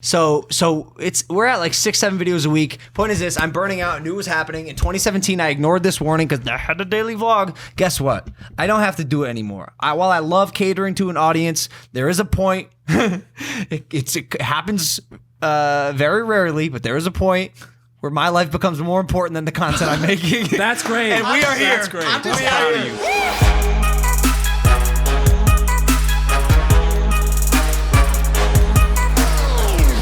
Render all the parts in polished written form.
So we're at like 6-7 videos a week. Point is this, I'm burning out. I knew it was happening. In 2017, I ignored this warning because I had a daily vlog. Guess what? I don't have to do it anymore. While I love catering to an audience, there is a point. It happens very rarely, but there is a point where my life becomes more important than the content I'm making. That's great. And we are here. That's great. I'm just proud of you.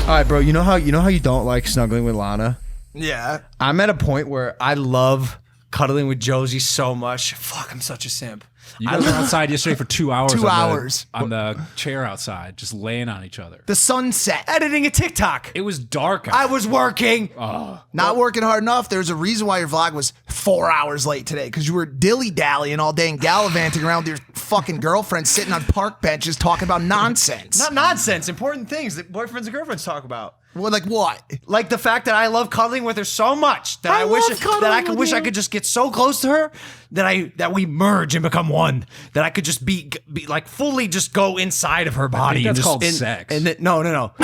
All right, bro. You know how you don't like snuggling with Lana? Yeah. I'm at a point where I love cuddling with Josie so much. Fuck, I'm such a simp. You guys were outside yesterday for 2 hours. 2 hours. On the chair outside, just laying on each other. The sunset. Editing a TikTok. It was dark out. I was working. Not working hard enough. There's a reason why your vlog was 4 hours late today, because you were dilly-dallying all day and gallivanting around with your fucking girlfriend sitting on park benches talking about nonsense. Not nonsense. Important things that boyfriends and girlfriends talk about. Well, like what? Like the fact that I love cuddling with her so much that I wish I could just get so close to her that we merge and become one. That I could just be like fully just go inside of her body. That's and just, called sex. And no.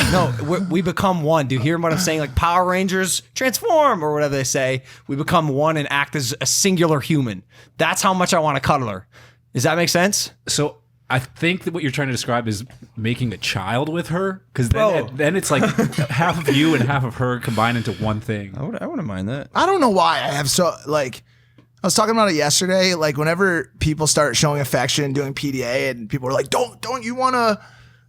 We become one. Do you hear what I'm saying? Like Power Rangers transform or whatever they say. We become one and act as a singular human. That's how much I want to cuddle her. Does that make sense? So I think that what you're trying to describe is making a child with her, because Bro. then it's like half of you and half of her combined into one thing. I wouldn't mind that. I don't know why I have so, like, I was talking about it yesterday. Like, whenever people start showing affection, doing PDA, and people are like, don't you want to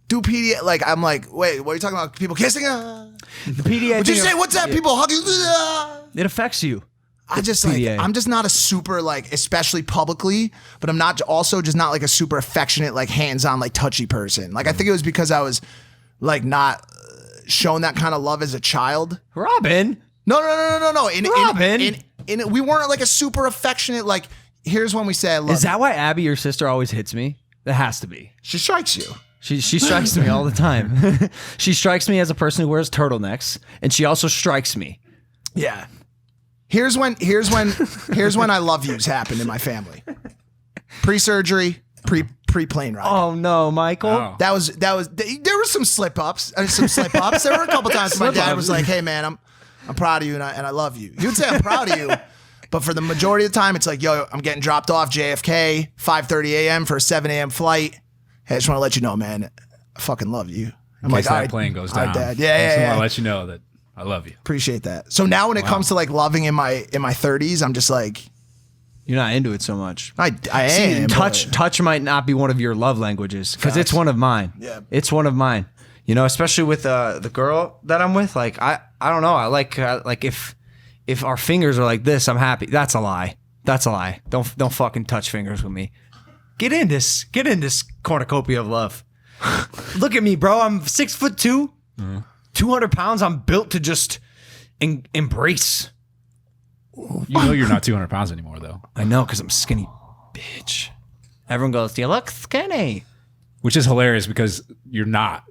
do PDA? Like, I'm like, wait, what are you talking about? People kissing? The PDA. Would you say, what's that? People hugging? It affects you. I just like, PDA. I'm just not a super, like, especially publicly, but I'm not also just not like a super affectionate, like hands-on, like touchy person. Like, I think it was because I was like not shown that kind of love as a child. Robin. No. Robin. We weren't like a super affectionate, like, here's when we say I love Is that why Abby, your sister, always hits me? That has to be. She strikes you. She strikes me all the time. She strikes me as a person who wears turtlenecks, and she also strikes me. Yeah. Here's when I love yous happened in my family. Pre-surgery, pre-plane ride. Oh no, Michael. Oh. There were some slip-ups. There were a couple times my dad was like, hey man, I'm proud of you and I love you. He would say I'm proud of you, but for the majority of the time it's like, yo, I'm getting dropped off JFK, 5:30 a.m. for a 7 a.m. flight. Hey, I just want to let you know, man, I fucking love you. I'm In case all that right, plane goes all right, down. Dad. Yeah. I just want to let you know that I love you. Appreciate that. So now when it comes to like loving in my 30s, I'm just like, You're not into it so much. I See, am. touch might not be one of your love languages because it's one of mine. Yeah. It's one of mine. You know, especially with the girl that I'm with. Like I don't know. I like if our fingers are like this, I'm happy. That's a lie. That's a lie. Don't fucking touch fingers with me. Get in this cornucopia of love. Look at me, bro. I'm 6'2", 200 pounds. I'm built to just embrace. You know you're not 200 pounds anymore, though. I know, because I'm skinny, bitch. Everyone goes, you look skinny. Which is hilarious because you're not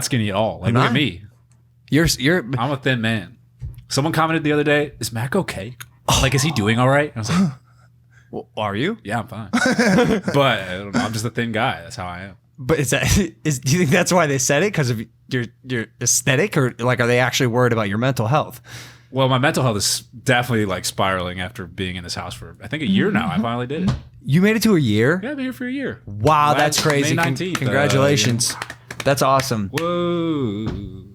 skinny at all. Like, look at me. You're. I'm a thin man. Someone commented the other day, is Mac okay? Like, is he doing all right? And I was like, Well, are you? yeah, I'm fine. But I don't know, I'm just a thin guy. That's how I am. But do you think that's why they said it? Because of your aesthetic, or like are they actually worried about your mental health? Well, my mental health is definitely like spiraling after being in this house for, I think, a year now. I finally did it. You made it to a year? Yeah, I've been here for a year. Wow, that's crazy. May 19th. Congratulations. That's awesome. Whoa.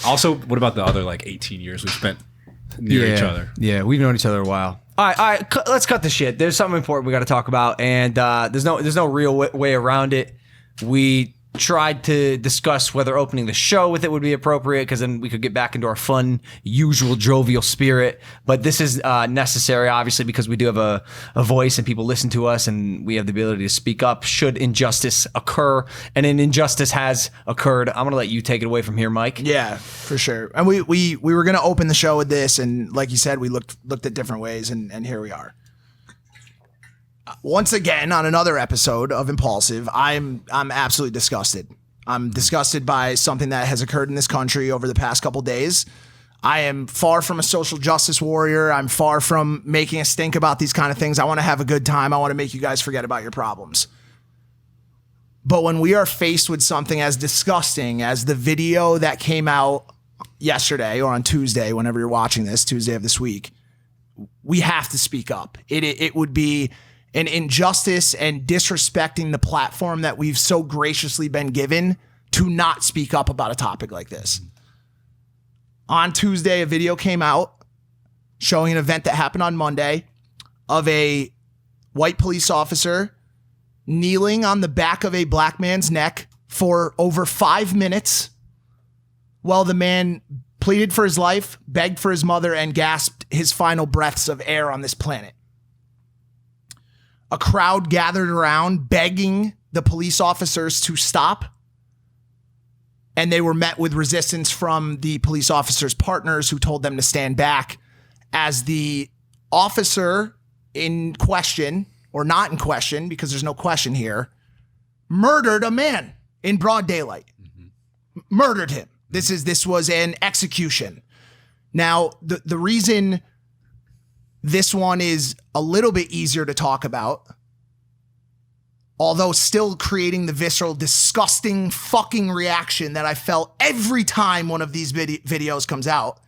Also, what about the other like 18 years we spent near each other? Yeah, we've known each other a while. All right, let's cut the shit. There's something important we got to talk about, and there's no real way around it. We tried to discuss whether opening the show with it would be appropriate, because then we could get back into our fun, usual jovial spirit. But this is necessary, obviously, because we do have a voice and people listen to us, and we have the ability to speak up should injustice occur. And an injustice has occurred. I'm gonna let you take it away from here, Mike. Yeah, for sure. And we were gonna open the show with this, and like you said, we looked at different ways, and here we are. Once again, on another episode of Impaulsive, I'm absolutely disgusted. I'm disgusted by something that has occurred in this country over the past couple days. I am far from a social justice warrior. I'm far from making a stink about these kind of things. I want to have a good time. I want to make you guys forget about your problems. But when we are faced with something as disgusting as the video that came out yesterday or on Tuesday, whenever you're watching this, Tuesday of this week, we have to speak up. It would be an injustice and disrespecting the platform that we've so graciously been given to not speak up about a topic like this. On Tuesday, a video came out showing an event that happened on Monday of a white police officer kneeling on the back of a black man's neck for over 5 minutes while the man pleaded for his life, begged for his mother, and gasped his final breaths of air on this planet. A crowd gathered around begging the police officers to stop, and they were met with resistance from the police officers' partners who told them to stand back as the officer in question, or not in question because there's no question here, murdered a man in broad daylight. Murdered him. This was an execution. Now, the reason this one is a little bit easier to talk about, although still creating the visceral, disgusting fucking reaction that I felt every time one of these videos comes out,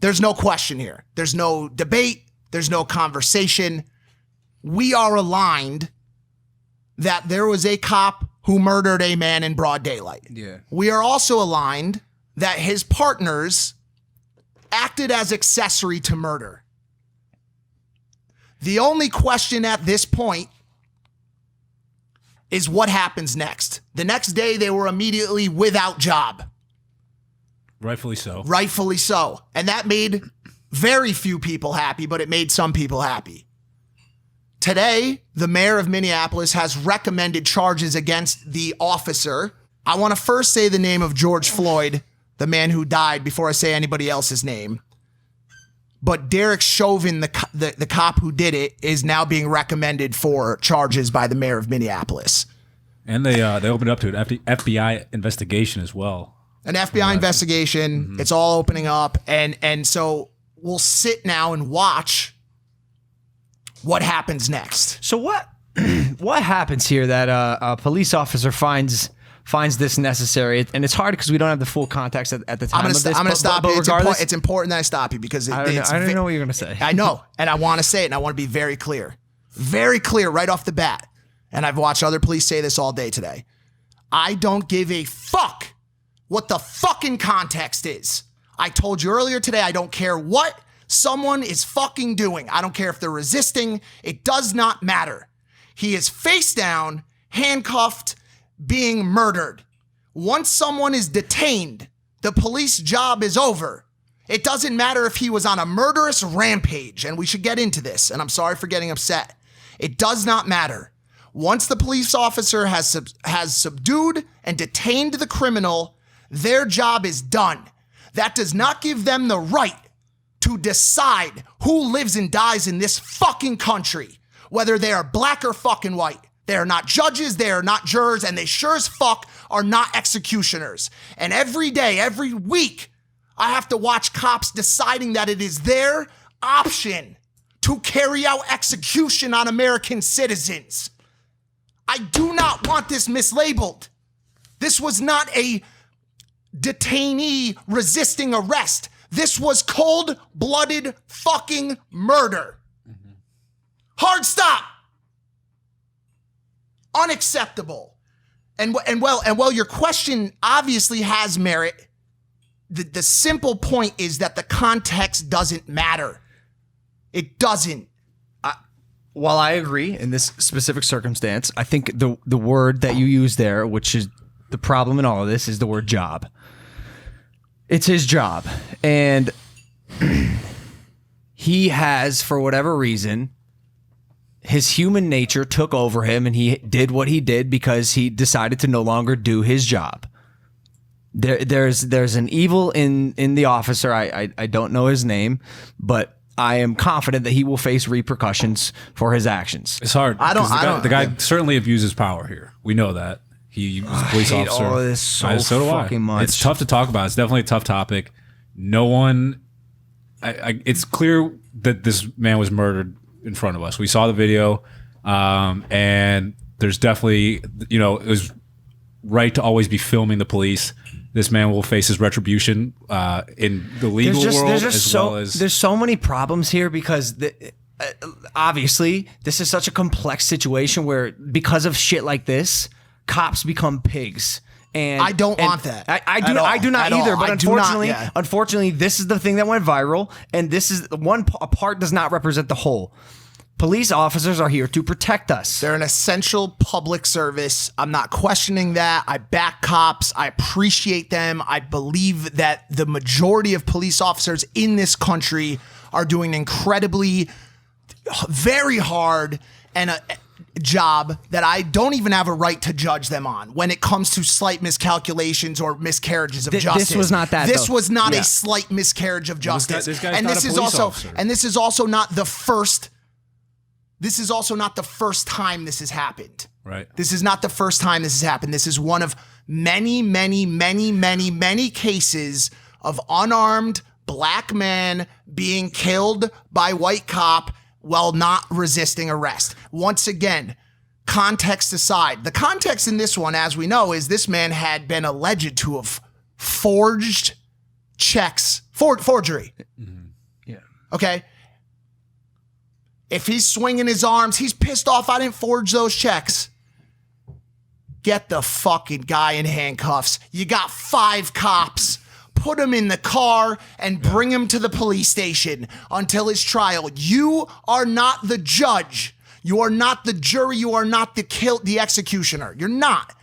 there's no question here. There's no debate. There's no conversation. We are aligned that there was a cop who murdered a man in broad daylight. Yeah. We are also aligned that his partners acted as accessory to murder. The only question at this point is what happens next. The next day, they were immediately without job. Rightfully so. Rightfully so. And that made very few people happy, but it made some people happy. Today, the mayor of Minneapolis has recommended charges against the officer. I want to first say the name of George Floyd, the man who died, before I say anybody else's name. But Derek Chauvin, the cop who did it, is now being recommended for charges by the mayor of Minneapolis. And they opened up to an FBI investigation as well. An FBI investigation. Mm-hmm. It's all opening up. And so we'll sit now and watch what happens next. So what happens here that a police officer finds this necessary? And it's hard because we don't have the full context at the time of this. I'm going to stop you. Regardless, it's important that I stop you because I don't know what you're going to say. I know, and I want to say it, and I want to be very clear right off the bat. And I've watched other police say this all day today. I don't give a fuck what the fucking context is. I told you earlier today, I don't care what someone is fucking doing. I don't care if they're resisting. It does not matter. He is face down, handcuffed, being murdered. Once someone is detained, the police job is over. It doesn't matter if he was on a murderous rampage, and we should get into this, and I'm sorry for getting upset. It does not matter. Once the police officer has subdued and detained the criminal, their job is done. That does not give them the right to decide who lives and dies in this fucking country, whether they are black or fucking white. They are not judges, they are not jurors, and they sure as fuck are not executioners. And every day, every week, I have to watch cops deciding that it is their option to carry out execution on American citizens. I do not want this mislabeled. This was not a detainee resisting arrest. This was cold-blooded fucking murder. Mm-hmm. Hard stop. Unacceptable. And while your question obviously has merit, the simple point is that the context doesn't matter. It doesn't. While I agree in this specific circumstance, I think the word that you use there, which is the problem in all of this, is the word job. It's his job. And he has, for whatever reason, his human nature took over him and he did what he did because he decided to no longer do his job. There's an evil in the officer. I don't know his name, but I am confident that he will face repercussions for his actions. It's hard. The guy certainly abuses power here. We know that. He was a police officer. All this so do fucking I. much. It's tough to talk about. It's definitely a tough topic. No one. It's clear that this man was murdered in front of us. We saw the video, and there's definitely, it was right to always be filming the police. this man will face his retribution in the legal world there's so many problems here because obviously this is such a complex situation where because of shit like this, cops become pigs. And I don't want that. I do not either. But unfortunately, this is the thing that went viral, and this is a part does not represent the whole. Police officers are here to protect us. They're an essential public service. I'm not questioning that. I back cops. I appreciate them. I believe that the majority of police officers in this country are doing incredibly, very hard and a job that I don't even have a right to judge them on when it comes to slight miscalculations or miscarriages of justice. This was not that. This was not a slight miscarriage of justice. And this is also not the first. This is also not the first time this has happened. Right. This is not the first time this has happened. This is one of many, many, many, many, many cases of unarmed black man being killed by white cop while not resisting arrest. Once again, context aside, the context in this one, as we know, is this man had been alleged to have forged checks, forgery. Mm-hmm. Yeah. Okay. If he's swinging his arms, he's pissed off. I didn't forge those checks. Get the fucking guy in handcuffs. You got 5 cops. Put him in the car and bring him to the police station until his trial. You are not the judge. You are not the jury. You are not the executioner. You're not.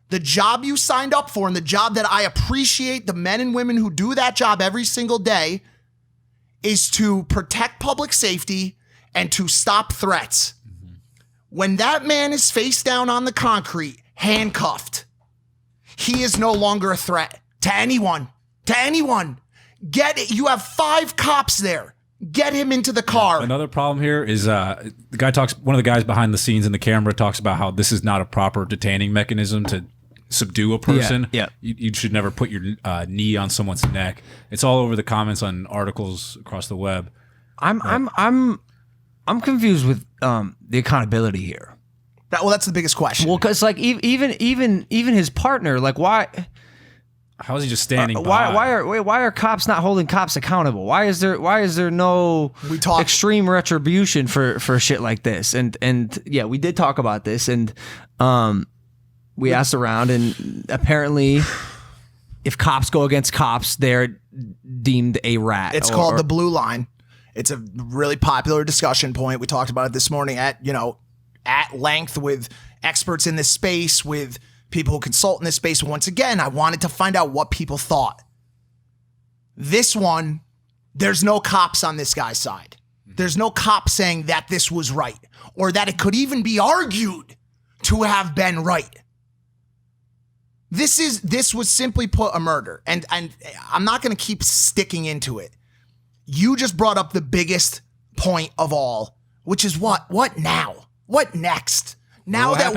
The job you signed up for and the job that I appreciate the men and women who do that job every single day is to protect public safety and to stop threats. Mm-hmm. When that man is face down on the concrete, handcuffed, he is no longer a threat to anyone. To anyone. Get it. You have 5 cops there. Get him into the car. Another problem here is one of the guys behind the scenes in the camera talks about how this is not a proper detaining mechanism to subdue a person. Yeah. You should never put your knee on someone's neck. It's all over the comments on articles across the web. I'm confused with the accountability here. That's the biggest question. Well, because like even his partner, like why? How is he just standing by? Why are cops not holding cops accountable? Why is there no extreme retribution for shit like this? And yeah, we did talk about this, and we asked around, and apparently, if cops go against cops, they're deemed a rat. It's called the blue line. It's a really popular discussion point. We talked about it this morning at length with experts in this space, with people who consult in this space. Once again, I wanted to find out what people thought. This one, there's no cops on this guy's side. There's no cop saying that this was right or that it could even be argued to have been right. This was simply put a murder. And I'm not going to keep sticking into it. You just brought up the biggest point of all, which is what? What now? What next? Now that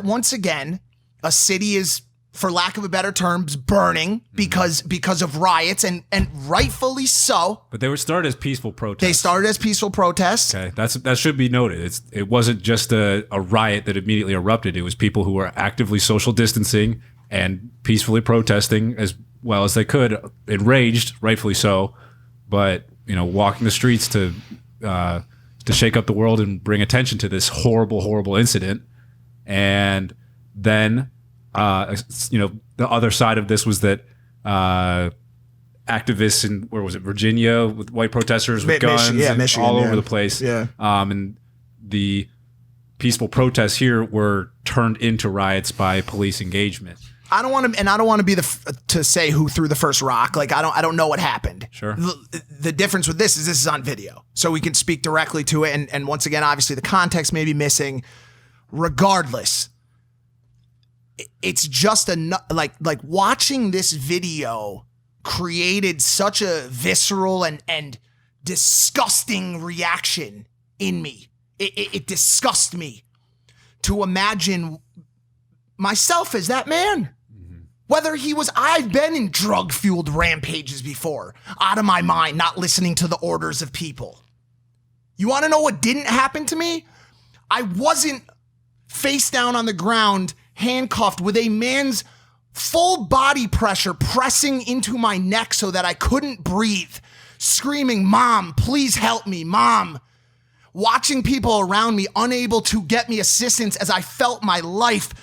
once again, a city is, for lack of a better term, burning because of riots and rightfully so. But they were started as peaceful protests. They started as peaceful protests. Okay, that should be noted. It wasn't just a riot that immediately erupted. It was people who were actively social distancing and peacefully protesting as well as they could, enraged, rightfully so, but walking the streets to shake up the world and bring attention to this horrible, horrible incident. And then, the other side of this was that activists in, where was it, Virginia, with white protesters with guns Michigan, all over the place. Yeah. And the peaceful protests here were turned into riots by police engagement. I don't want to be to say who threw the first rock. Like I don't know what happened. Sure. The difference with this is on video, so we can speak directly to it. And once again, obviously the context may be missing. Regardless, it's just like watching this video created such a visceral and disgusting reaction in me. It disgusts me to imagine myself as that man. Whether I've been in drug-fueled rampages before, out of my mind, not listening to the orders of people. You want to know what didn't happen to me? I wasn't face down on the ground, handcuffed with a man's full body pressure pressing into my neck so that I couldn't breathe, screaming, "Mom, please help me, Mom." Watching people around me unable to get me assistance as I felt my life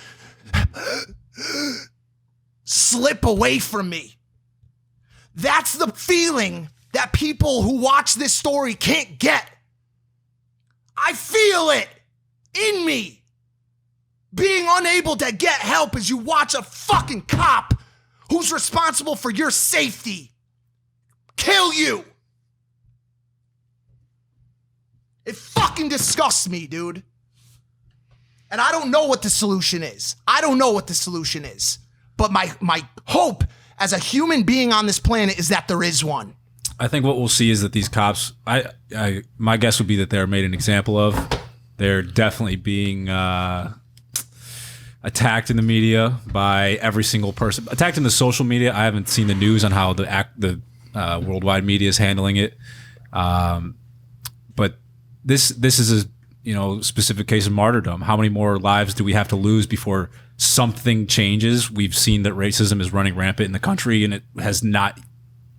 slip away from me. That's the feeling that people who watch this story can't get. I feel it in me. Being unable to get help as you watch a fucking cop who's responsible for your safety kill you. It fucking disgusts me, dude. And I don't know what the solution is. But my hope as a human being on this planet is that there is one. I think what we'll see is that these cops, my guess would be that they're made an example of. They're definitely being attacked in the media by every single person. Attacked in the social media. I haven't seen the news on how the worldwide media is handling it. But this is a specific case of martyrdom. How many more lives do we have to lose before something changes? We've seen that racism is running rampant in the country, and it has not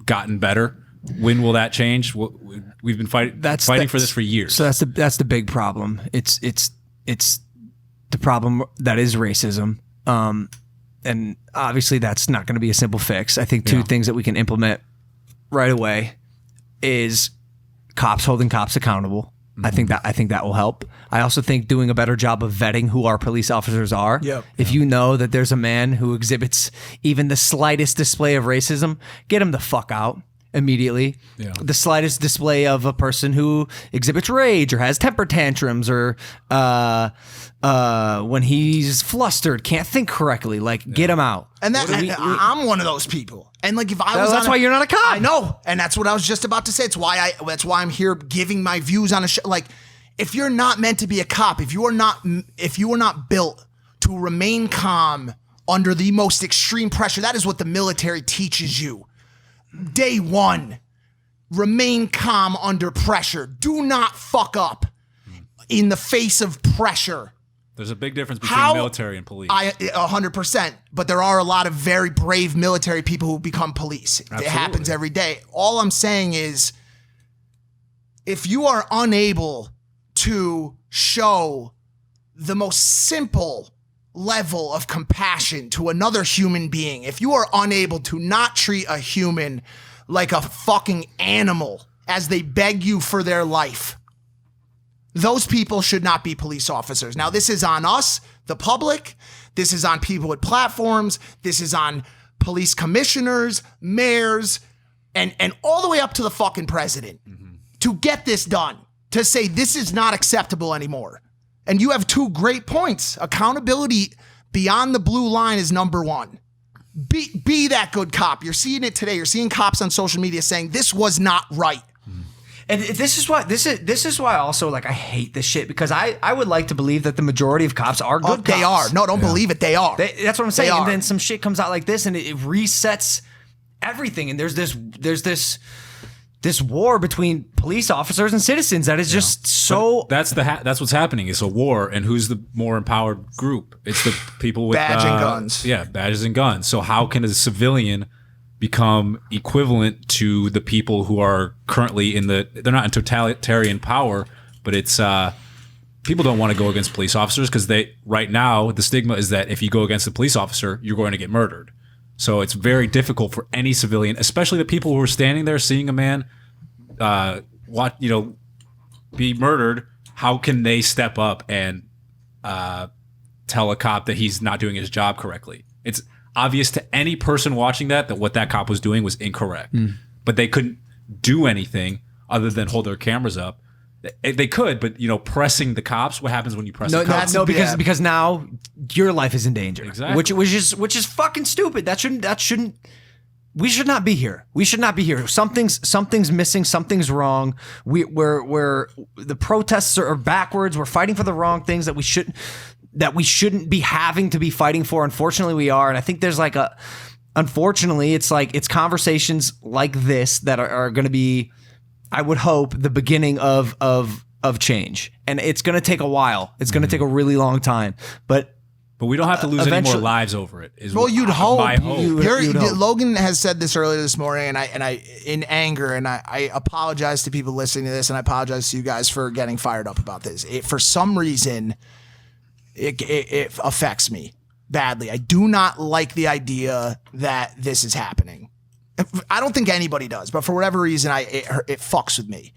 gotten better. When will that change? We've been fighting for this for years. So that's the big problem. It's the problem that is racism, and obviously that's not going to be a simple fix. I think two things that we can implement right away is cops holding cops accountable. Mm-hmm. I think that will help. I also think doing a better job of vetting who our police officers are. Yep. If you know that there's a man who exhibits even the slightest display of racism, get him the fuck out immediately. Yeah. The slightest display of a person who exhibits rage or has temper tantrums or when he's flustered, can't think correctly, get him out. And I'm one of those people. And if I was, that's why you're not a cop. I know, and that's what I was just about to say. That's why I'm here giving my views on a show. If you're not meant to be a cop, if you are not built to remain calm under the most extreme pressure, that is what the military teaches you. Day one, remain calm under pressure. Do not fuck up in the face of pressure. There's a big difference between military and police. 100%. But there are a lot of very brave military people who become police. Absolutely. It happens every day. All I'm saying is, if you are unable to show the most simple level of compassion to another human being, if you are unable to not treat a human like a fucking animal as they beg you for their life, those people should not be police officers. Now, this is on us, the public. This is on people with platforms. This is on police commissioners, mayors, and all the way up to the fucking president to get this done, to say this is not acceptable anymore. And you have two great points. Accountability beyond the blue line is number one. Be that good cop. You're seeing it today. You're seeing cops on social media saying this was not right. And this is why also I hate this shit, because I would like to believe that the majority of cops are good cops. They are. No, don't believe it. They are. That's what I'm saying. And then some shit comes out like this and it resets everything. And there's this war between police officers and citizens that is just so. But that's what's happening. It's a war, and who's the more empowered group? It's the people with badge and guns. Yeah, badges and guns. So how can a civilian become equivalent to the people who are currently they're not in totalitarian power, but it's people don't want to go against police officers because right now the stigma is that if you go against a police officer, you're going to get murdered. So it's very difficult for any civilian, especially the people who are standing there seeing a man be murdered. How can they step up and tell a cop that he's not doing his job correctly? It's obvious to any person watching that what that cop was doing was incorrect. But they couldn't do anything other than hold their cameras up. They could, but pressing the cops. What happens when you press the cops? Because now your life is in danger. Exactly. Which is fucking stupid. That shouldn't. We should not be here. We should not be here. Something's missing. Something's wrong. We're the protests are backwards. We're fighting for the wrong things that we shouldn't be having to be fighting for. Unfortunately, we are. And I think there's unfortunately, it's conversations like this that are going to be, I would hope, the beginning of change. And it's going to take a while. It's going to take a really long time. But But we don't have to lose any more eventually- lives over it. Well, you'd hope. My hope. You'd hope. Logan has said this earlier this morning, and I in anger, and I apologize to people listening to this, and I apologize to you guys for getting fired up about this. For some reason, it affects me badly. I do not like the idea that this is happening. I don't think anybody does, but for whatever reason, it fucks with me.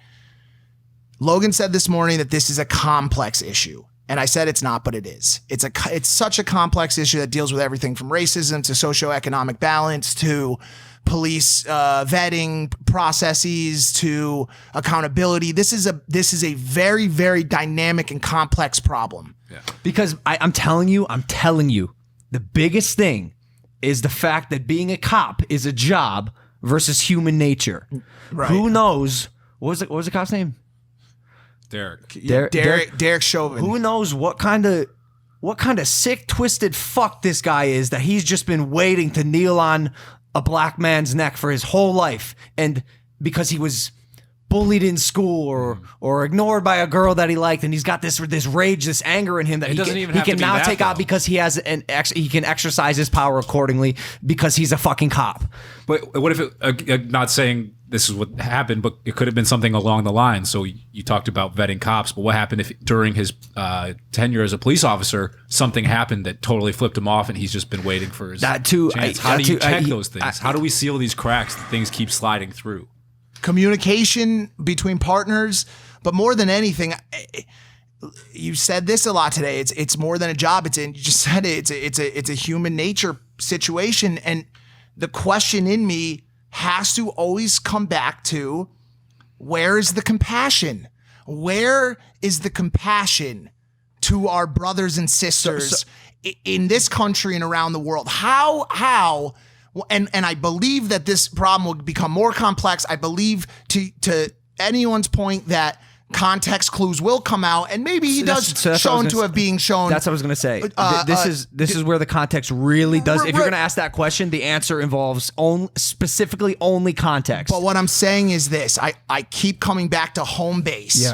Logan said this morning that this is a complex issue. And I said it's not, but it is. It's such a complex issue that deals with everything from racism to socioeconomic balance to police vetting processes to accountability. This is a very, very dynamic and complex problem. Yeah. Because I'm telling you, the biggest thing is the fact that being a cop is a job versus human nature. Right. Who knows? What was the cop's name? Derek Chauvin. Who knows what kind of sick, twisted fuck this guy is that he's just been waiting to kneel on a black man's neck for his whole life, and because he was bullied in school or ignored by a girl that he liked, and he's got this rage, this anger in him that he can now take out because he has he can exercise his power accordingly because he's a fucking cop. But what if it, not saying this is what happened, but it could have been something along the line. So you talked about vetting cops, but what happened if during his tenure as a police officer, something happened that totally flipped him off and he's just been waiting for his chance? How do you check those things? How do we seal these cracks that things keep sliding through? Communication between partners, but more than anything, you said this a lot today. It's more than a job. You just said it. It's a human nature situation, and the question in me has to always come back to, where is the compassion? Where is the compassion to our brothers and sisters in this country and around the world? How? And I believe that this problem will become more complex. I believe to anyone's point that context clues will come out, and maybe he does shown to have being shown. That's what I was going to say. This is where the context really does. If you're going to ask that question, the answer involves specifically only context. But what I'm saying is this: I keep coming back to home base,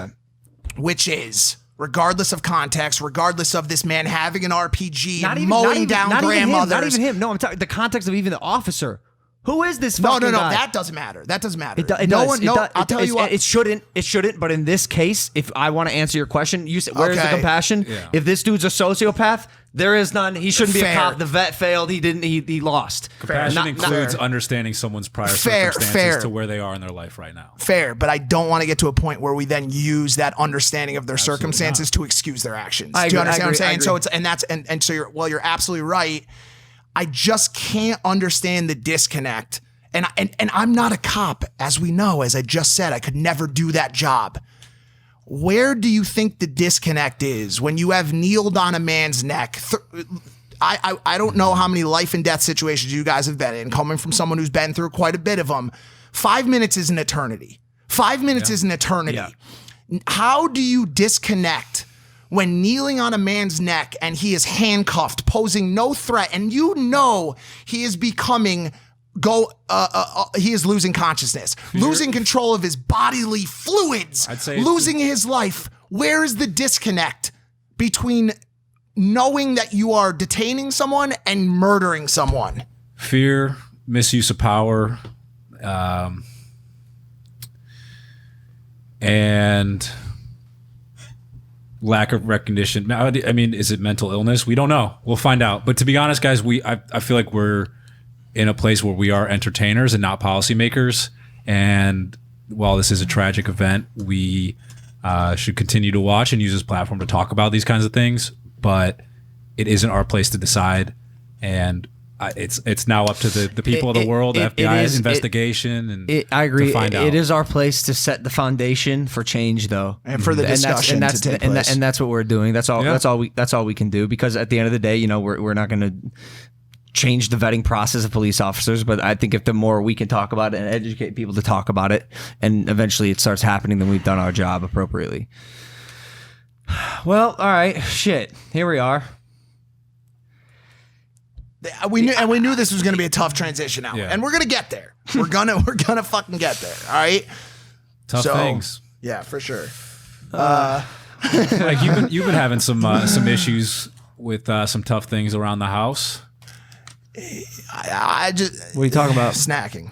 which is, regardless of context, regardless of this man having an RPG, mowing down grandmothers. Not even him. No, I'm talking the context of even the officer. Who is this fucking guy? That doesn't matter. That doesn't matter. I'll tell you what. It shouldn't. But in this case, if I want to answer your question, you said, where's the compassion? Yeah. If this dude's a sociopath, there is none. He shouldn't be a cop. The vet failed. He didn't. He lost. Compassion includes understanding someone's prior circumstances to where they are in their life right now. Fair, but I don't want to get to a point where we then use that understanding of their circumstances to excuse their actions. Do you understand what I'm saying? So you're absolutely right. I just can't understand the disconnect. And I'm not a cop, as we know, as I just said. I could never do that job. Where do you think the disconnect is when you have kneeled on a man's neck? I don't know how many life and death situations you guys have been in, coming from someone who's been through quite a bit of them. 5 minutes is an eternity. 5 minutes is an eternity. Yeah. How do you disconnect when kneeling on a man's neck and he is handcuffed, posing no threat, and you know he is he is losing consciousness, losing control of his bodily fluids, losing his life? Where is the disconnect between knowing that you are detaining someone and murdering someone? Fear, misuse of power, and lack of recognition. I mean, is it mental illness? We don't know. We'll find out. But to be honest, guys, I feel like we're in a place where we are entertainers and not policymakers. And while this is a tragic event, we should continue to watch and use this platform to talk about these kinds of things. But it isn't our place to decide. And it's now up to the people of the world, the FBI's investigation, and I agree. To find out. It is our place to set the foundation for change, though, and for the discussion to take place. And that's what we're doing. That's all. Yeah. That's all we can do. Because at the end of the day, we're not going to change the vetting process of police officers. But I think if the more we can talk about it and educate people to talk about it, and eventually it starts happening, then we've done our job appropriately. Well, all right, shit. Here we are. We knew this was going to be a tough transition out, and we're going to get there. We're gonna fucking get there. All right. Tough things. Yeah, for sure. Like you've been having some issues with some tough things around the house? I just. What are you talking about? Snacking.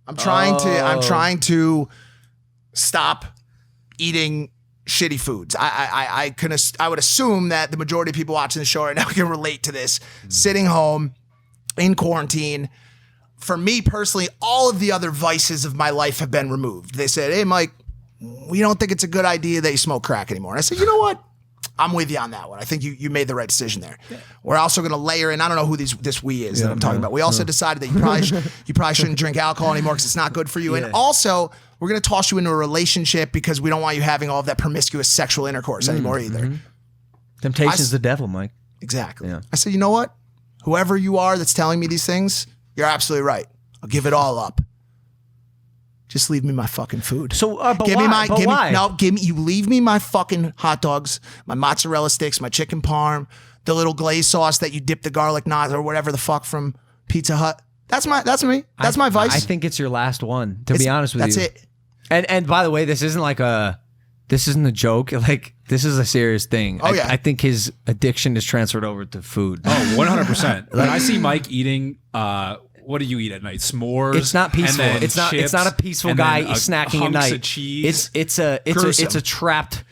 I'm trying to stop eating shitty foods. I would assume that the majority of people watching the show right now can relate to this. Sitting home in quarantine. For me personally, all of the other vices of my life have been removed. They said, "Hey, Mike, we don't think it's a good idea that you smoke crack anymore." And I said, "You know what? I'm with you on that one. I think you made the right decision there." Yeah. We're also going to layer in. I don't know who this we is that I'm talking about. We also decided that you probably shouldn't drink alcohol anymore because it's not good for you. Yeah. And also, we're going to toss you into a relationship because we don't want you having all of that promiscuous sexual intercourse anymore either. Mm-hmm. Temptation's the devil, Mike. Exactly. Yeah. I said, you know what? Whoever you are that's telling me these things, you're absolutely right. I'll give it all up. Just leave me my fucking food. So, but why? You leave me my fucking hot dogs, my mozzarella sticks, my chicken parm, the little glaze sauce that you dip the garlic knots or whatever the fuck from Pizza Hut. That's me. That's my vice. I think it's your last one, to be honest with you. That's it. And by the way, this isn't a joke. Like, this is a serious thing. Oh, yeah. I think his addiction is transferred over to food. Oh, 100%. When I see Mike eating, what do you eat at night? S'mores. It's not peaceful. It's not a peaceful guy snacking at night. Of cheese. It's a trapped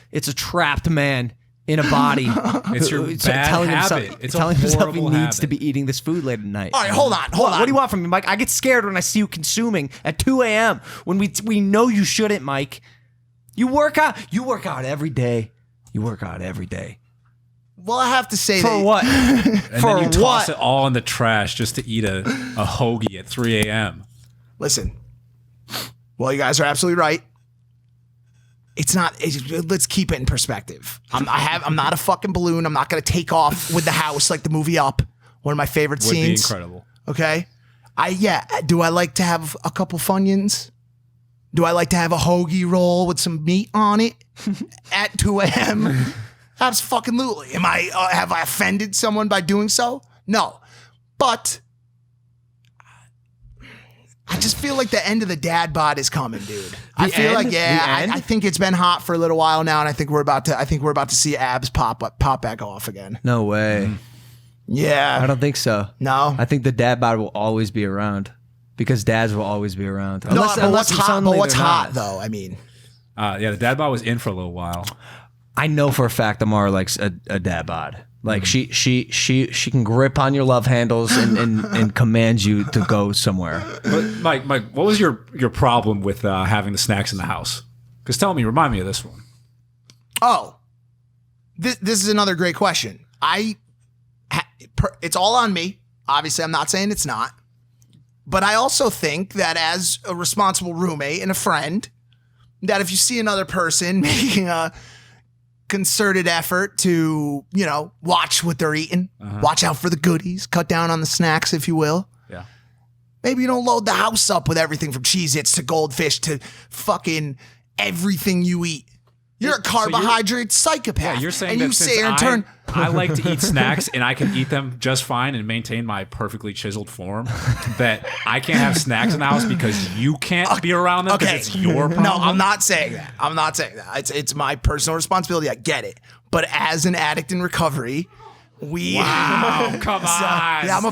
man in a body. It's your bad habit. It's telling himself he needs to be eating this food late at night. All right, hold on. What do you want from me, Mike? I get scared when I see you consuming at 2 a.m. when we know you shouldn't, Mike. You work out every day. Well, I have to say for what? And then you toss it all in the trash just to eat a hoagie at 3 a.m. Listen, well, you guys are absolutely right. It's not. Let's keep it in perspective. I'm not a fucking balloon. I'm not going to take off with the house like the movie Up. One of my favorite scenes. Would be incredible. Okay. Do I like to have a couple Funyuns? Do I like to have a hoagie roll with some meat on it at 2 a.m.? Absolutely. Have I offended someone by doing so? No. But I just feel like the end of the dad bod is coming, dude. I think it's been hot for a little while now, and I think we're about to see abs pop back off again. No way. Yeah. I don't think so. No. I think the dad bod will always be around because dads will always be around. What's hot though? I mean. The dad bod was in for a little while. I know for a fact Amara likes a dad bod. Like she can grip on your love handles and command you to go somewhere. But Mike, what was your problem with having the snacks in the house? Because remind me of this one. Oh, this is another great question. It's all on me. Obviously, I'm not saying it's not. But I also think that as a responsible roommate and a friend, that if you see another person making a concerted effort to, watch what they're eating, watch out for the goodies, cut down on the snacks, if you will. Yeah. Maybe you don't load the house up with everything from Cheez-Its to Goldfish to fucking everything you eat. You're a carbohydrate psychopath. Yeah, you're saying and that you say in turn, I like to eat snacks and I can eat them just fine and maintain my perfectly chiseled form, that I can't have snacks in the house because you can't be around them because it's your problem? No, I'm not saying that. It's my personal responsibility. I get it. But as an addict in recovery, Wow, come on. Yeah, I'm a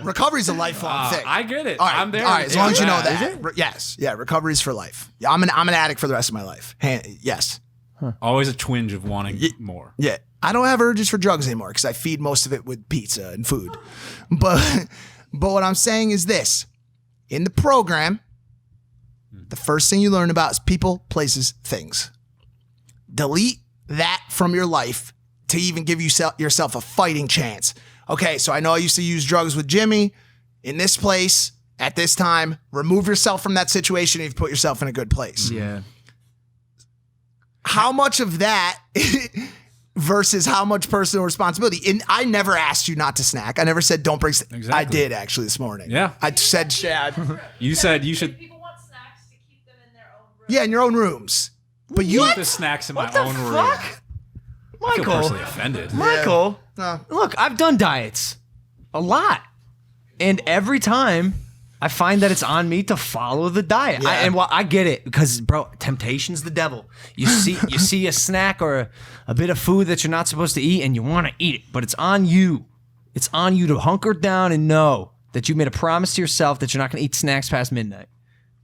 recovery's a lifelong thing. I get it. All right, I'm there. All right, as long as you know that. Yes. Yeah, recovery's for life. Yeah, I'm an addict for the rest of my life. Yes. Huh. Always a twinge of wanting more. Yeah. I don't have urges for drugs anymore because I feed most of it with pizza and food. But what I'm saying is this. In the program, the first thing you learn about is people, places, things. Delete that from your life to even give yourself a fighting chance. Okay, so I know I used to use drugs with Jimmy in this place at this time. Remove yourself from that situation and you've put yourself in a good place. Yeah. How much of that versus how much personal responsibility? And I never asked you not to snack. I never said don't bring Exactly. I did actually this morning. Yeah. I said, Shad. You said you should. People want snacks to keep them in their own room. Yeah, in your own rooms. But you Keep the snacks in my own room. I feel personally offended. Michael, No. look, I've done diets a lot. And every time I find that it's on me to follow the diet. Yeah. I get it because, bro, temptation's the devil. You see a snack or a bit of food that you're not supposed to eat and you want to eat it, but it's on you. It's on you to hunker down and know that you made a promise to yourself that you're not going to eat snacks past midnight.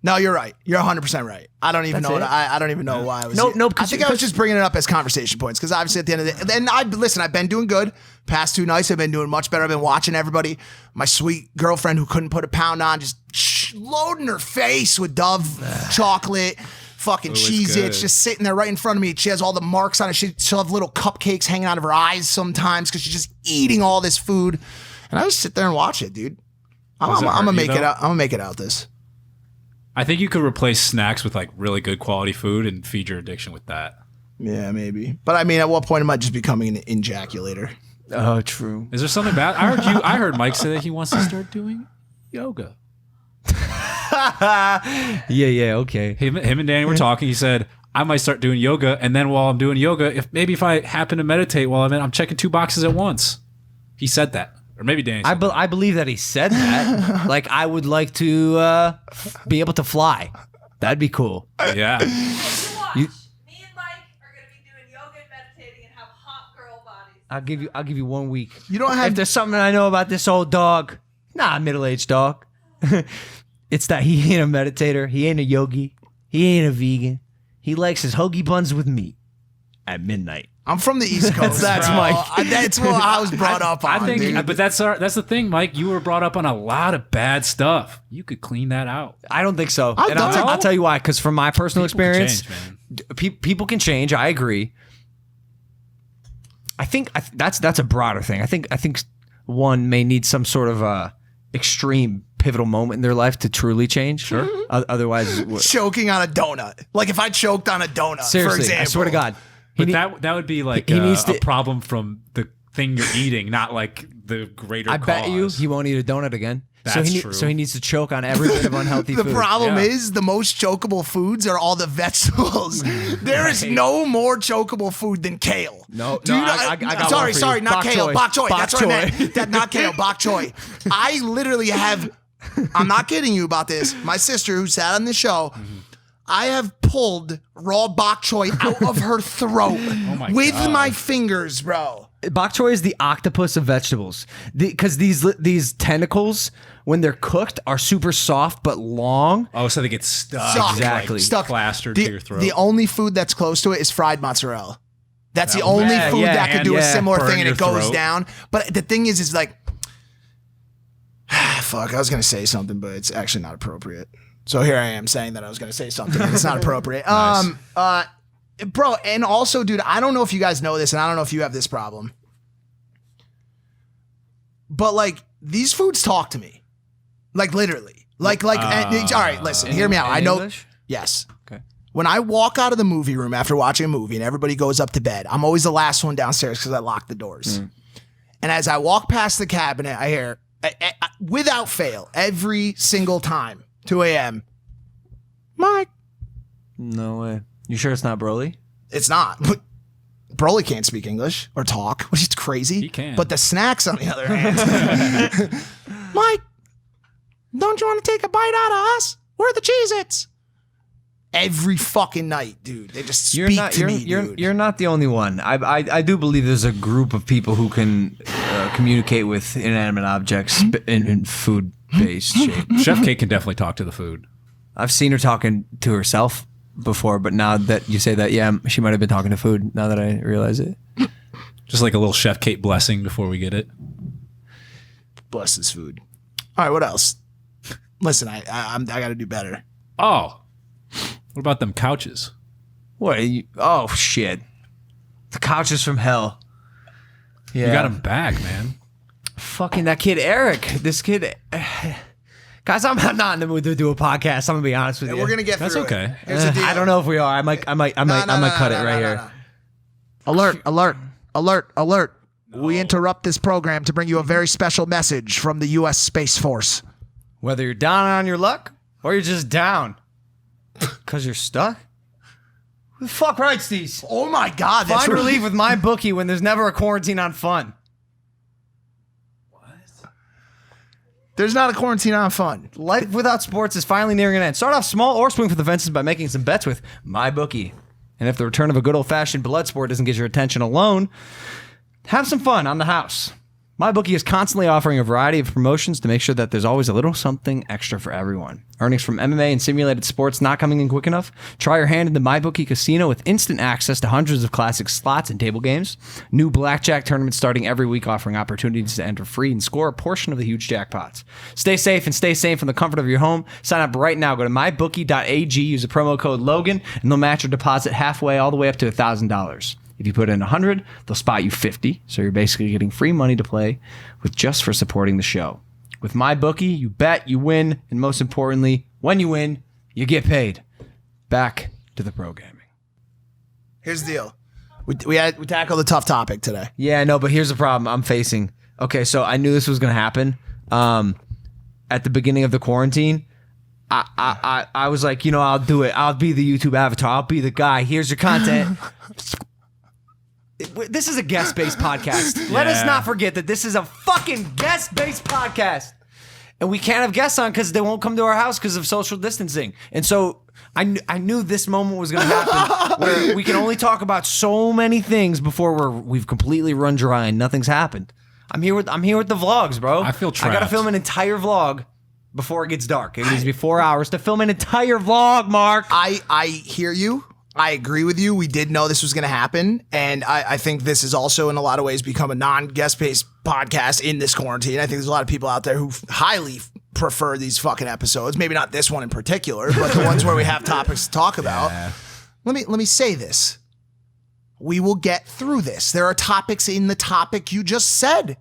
No, you're right. You're 100% right. I don't even That's know. it? I don't even know why I was. Nope. I think I was just bringing it up as conversation points because obviously at the end of the day, and I've been doing good. Past 2 nights, I've been doing much better. I've been watching everybody. My sweet girlfriend who couldn't put a pound on, just loading her face with Dove chocolate, fucking Cheez-Its, just sitting there right in front of me. She has all the marks on it. She'll have little cupcakes hanging out of her eyes sometimes because she's just eating all this food. And I just sit there and watch it, dude. I'm gonna make it out. I'm gonna make it out this. I think you could replace snacks with like really good quality food and feed your addiction with that. Yeah, maybe. But I mean, at what point am I just becoming an ejaculator? Oh, true. Is there something bad? I heard Mike say that he wants to start doing yoga. Yeah, okay. Him and Danny were talking. He said, I might start doing yoga, and then while I'm doing yoga, if I happen to meditate while I'm checking 2 boxes at once. He said that. Or maybe Danny said that. I believe that he said that. Like, I would like to be able to fly. That'd be cool. Yeah. Watch. Me and Mike are going to be doing yoga and meditating and have hot girl bodies. I'll give you 1 week. You don't have. If there's something I know about this old dog, middle-aged dog, it's that he ain't a meditator. He ain't a yogi. He ain't a vegan. He likes his hoagie buns with meat at midnight. I'm from the East Coast. That's bro. Mike. That's what I was brought up on. I think, dude. but that's the thing, Mike. You were brought up on a lot of bad stuff. You could clean that out. I don't think so. I've And done it. I'll tell you why. Because from my personal People can experience, change, man. people can change. I agree. I think that's a broader thing. I think one may need some sort of extreme pivotal moment in their life to truly change. Sure. Otherwise, choking on a donut. Like if I choked on a donut, seriously, for example. I swear to God. But that would be like he needs a problem from the thing you're eating, not like the greater I cause. bet you he won't eat a donut again. That's so true. So he needs to choke on every bit of unhealthy The food. problem Yeah. is the most chokeable foods are all the vegetables. There is no more chokeable food than kale. No, Do you know- I got one for sorry, you. not Bok kale. choy. Bok choy. Bok That's what I choy. meant. That not kale. Bok choy. I literally have. I'm not kidding you about this. My sister, who sat on the show, I have pulled raw bok choy out of her throat with God. my fingers, bro. Bok choy is the octopus of vegetables because these tentacles, when they're cooked, are super soft but long. Oh, so they get stuck. Stuck. Exactly. Stuck. Plastered The, to your throat. the only food that's close to it is fried mozzarella. That's the only Yeah, food yeah, that could and do a yeah, similar burn thing and your it goes throat. down. But the thing is like, fuck, I was going to say something, but it's actually not appropriate. So here I am saying that I was going to say something and it's not appropriate. Nice. Bro, and also, dude, I don't know if you guys know this and I don't know if you have this problem. But like, these foods talk to me. Like literally. All right, listen, hear me out. I know. English? Yes. Okay. When I walk out of the movie room after watching a movie and everybody goes up to bed, I'm always the last one downstairs because I lock the doors. And as I walk past the cabinet, I hear, without fail, every single time, 2 a.m., Mike. No way. You sure it's not Broly? It's not. But Broly can't speak English or talk, which is crazy. He can. But the snacks, on the other hand. Mike, don't you want to take a bite out of us? We're the Cheez-Its. Every fucking night, dude. They just speak to me, dude. You're not the only one. I do believe there's a group of people who can communicate with inanimate objects in food-based shape. Chef Kate can definitely talk to the food. I've seen her talking to herself before, but now that you say that, yeah, she might have been talking to food. Now that I realize it, Just like a little Chef Kate blessing before we get it. Bless this food. All right, what else? Listen, I got to do better. Oh, what about them couches? what? Oh shit! The couches from hell. Yeah, You got them back, man. Fucking that kid Eric. This kid. Guys, I'm not in the mood to do a podcast. I'm gonna be honest with you. We're gonna get That's through okay. it. Here's the deal. I don't know if we are. I might cut it right here. Alert, alert, alert, alert. We interrupt this program to bring you a very special message from the U.S. Space Force. Whether you're down on your luck or you're just down because you're stuck. Who the fuck writes these? Oh my God, that's Find really relief with my bookie when there's never a quarantine on fun. There's not a quarantine on fun. Life without sports is finally nearing an end. Start off small or swing for the fences by making some bets with MyBookie. And if the return of a good old-fashioned blood sport doesn't get your attention alone, have some fun on the house. MyBookie is constantly offering a variety of promotions to make sure that there's always a little something extra for everyone. Earnings from MMA and simulated sports not coming in quick enough? Try your hand in the MyBookie Casino with instant access to hundreds of classic slots and table games. New blackjack tournaments starting every week offering opportunities to enter free and score a portion of the huge jackpots. Stay safe and stay sane from the comfort of your home. Sign up right now. Go to mybookie.ag, use the promo code Logan, and they'll match your deposit halfway all the way up to $1,000. If you put in 100, they'll spot you 50. So you're basically getting free money to play with just for supporting the show. With MyBookie, you bet, you win, and most importantly, when you win, you get paid. Back to the programming. Here's the deal. We tackled a tough topic today. Yeah, no, but here's the problem I'm facing. Okay, so I knew this was going to happen. At the beginning of the quarantine, I was like, I'll do it. I'll be the YouTube avatar. I'll be the guy. Here's your content. This is a guest-based podcast. Let us not forget that this is a fucking guest-based podcast. And we can't have guests on because they won't come to our house because of social distancing. And so I knew this moment was going to happen where we can only talk about so many things before we've completely run dry and nothing's happened. I'm here with the vlogs, bro. I feel trapped. I got to film an entire vlog before it gets dark. It needs to be 4 hours to film an entire vlog, Mark. I hear you. I agree with you. We did know this was going to happen. And I think this is also in a lot of ways become a non-guest-based podcast in this quarantine. I think there's a lot of people out there who highly prefer these fucking episodes. Maybe not this one in particular, but the ones where we have topics to talk about. Yeah. Let me say this. We will get through this. There are topics in the topic you just said.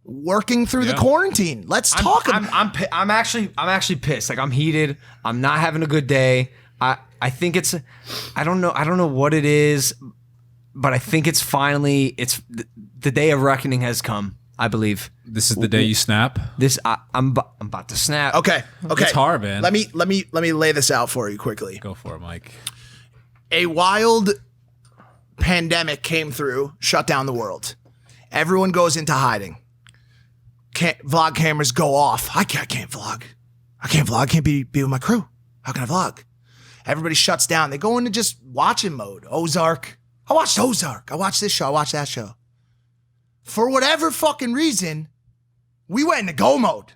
Working through the quarantine. Let's talk about I'm actually pissed. Like, I'm heated. I'm not having a good day. I think it's, I don't know what it is, but I think it's finally, the day of reckoning has come, I believe. This is the day you snap? I'm about to snap. Okay. It's hard, man. Let me lay this out for you quickly. Go for it, Mike. A wild pandemic came through, shut down the world. Everyone goes into hiding. Vlog cameras go off. I can't vlog. I can't be with my crew. How can I vlog? Everybody shuts down. They go into just watching mode. Ozark. I watched Ozark. I watched this show. I watched that show. For whatever fucking reason, we went into go mode.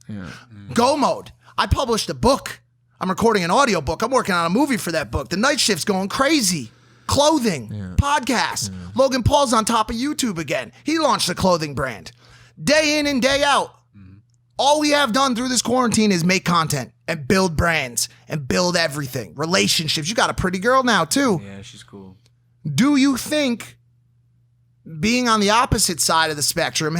Yeah. Go mode. I published a book. I'm recording an audio book. I'm working on a movie for that book. The night shift's going crazy. Clothing. Yeah. Podcasts. Yeah. Logan Paul's on top of YouTube again. He launched a clothing brand. Day in and day out. All we have done through this quarantine is make content and build brands and build everything. Relationships. You got a pretty girl now, too. Yeah, she's cool. Do you think being on the opposite side of the spectrum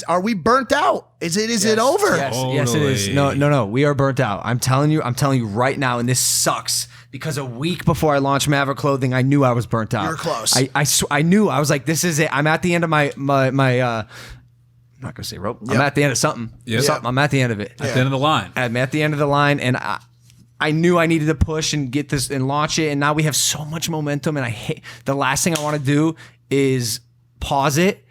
are we burnt out? Is it over? Yes, it is. No. We are burnt out. I'm telling you right now, and this sucks because a week before I launched Maverick Clothing, I knew I was burnt out. You're close. I knew. I was like, this is it. I'm at the end of my I'm not gonna say rope. Yep. I'm at the end of something. Yep. I'm at the end of it. At the end of the line. I'm at the end of the line, and I knew I needed to push and get this and launch it. And now we have so much momentum, and I hate the last thing I want to do is pause it.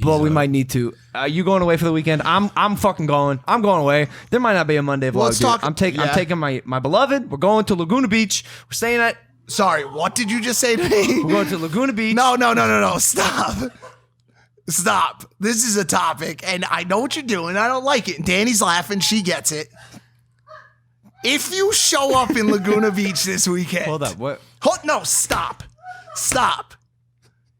But we might need to. You going away for the weekend? I'm fucking going. I'm going away. There might not be a Monday vlog. Let's talk. I'm taking my beloved. We're going to Laguna Beach. We're staying at. Sorry, what did you just say to me? We're going to Laguna Beach. No. Stop. This is a topic, and I know what you're doing. I don't like it. Danny's laughing. She gets it. If you show up in Laguna Beach this weekend. Hold up. What? No, stop.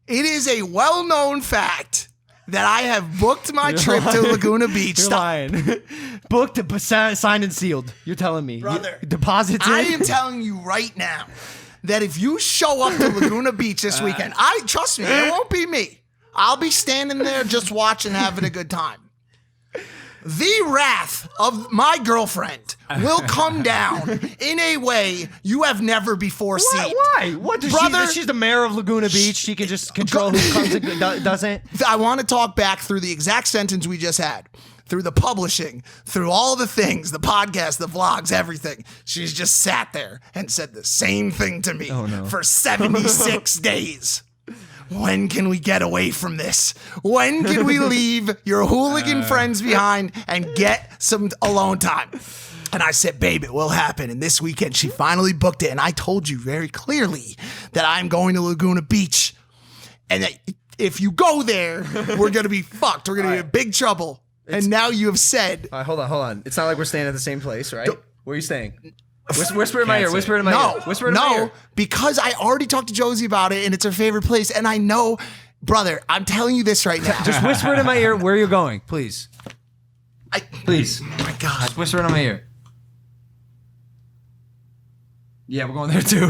It is a well-known fact that I have booked my trip to Laguna Beach. You're lying. Booked, signed, and sealed. You're telling me. Brother. Deposits in? I am telling you right now that if you show up to Laguna Beach this weekend, trust me, it won't be me. I'll be standing there just watching, having a good time. The wrath of my girlfriend will come down in a way you have never before seen. Why? What does she's the mayor of Laguna Beach. She can just control who comes and doesn't. I want to talk back through the exact sentence we just had. Through the publishing, through all the things, the podcast, the vlogs, everything. She's just sat there and said the same thing to me for 76 days. when can we get away from this? When can we leave your hooligan friends behind and get some alone time? And I said, babe, it will happen. And this weekend, she finally booked it. And I told you very clearly that I'm going to Laguna Beach. And that if you go there, we're going to be fucked. We're going to be in big trouble. And now you have said. All right, hold on. It's not like we're staying at the same place, right? Where are you staying? Whisper in my ear. Whisper in my ear. Whisper in my ear. No, because I already talked to Josie about it, and it's her favorite place. And I know, brother, I'm telling you this right now. Just whisper it in my ear where you're going, please. Please. Oh my God. Just whisper it in my ear. Yeah, we're going there too.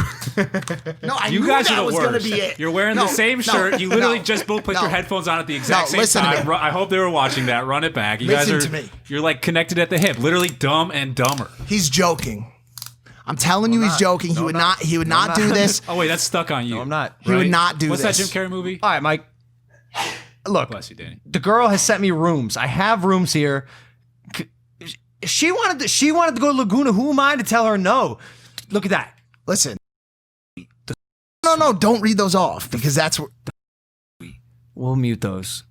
No, I You knew guys that are the was worst. going to be it. You're wearing the same shirt. You literally just both put your headphones on at the exact same listen to time. me. I hope they were watching that. Run it back. You Listen guys to are. me. You're like connected at the hip. Literally Dumb and Dumber. He's joking. I'm telling you, he's joking. He would not. He would not do this. Oh wait, that's stuck on you. No, I'm not. He would not do What's this. that Jim Carrey movie? All right, Mike. Look, Bless you, Danny. the girl has sent me rooms. I have rooms here. She wanted to go to Laguna. Who am I to tell her no? Look at that. Listen. No, don't read those off because that's where. We'll mute those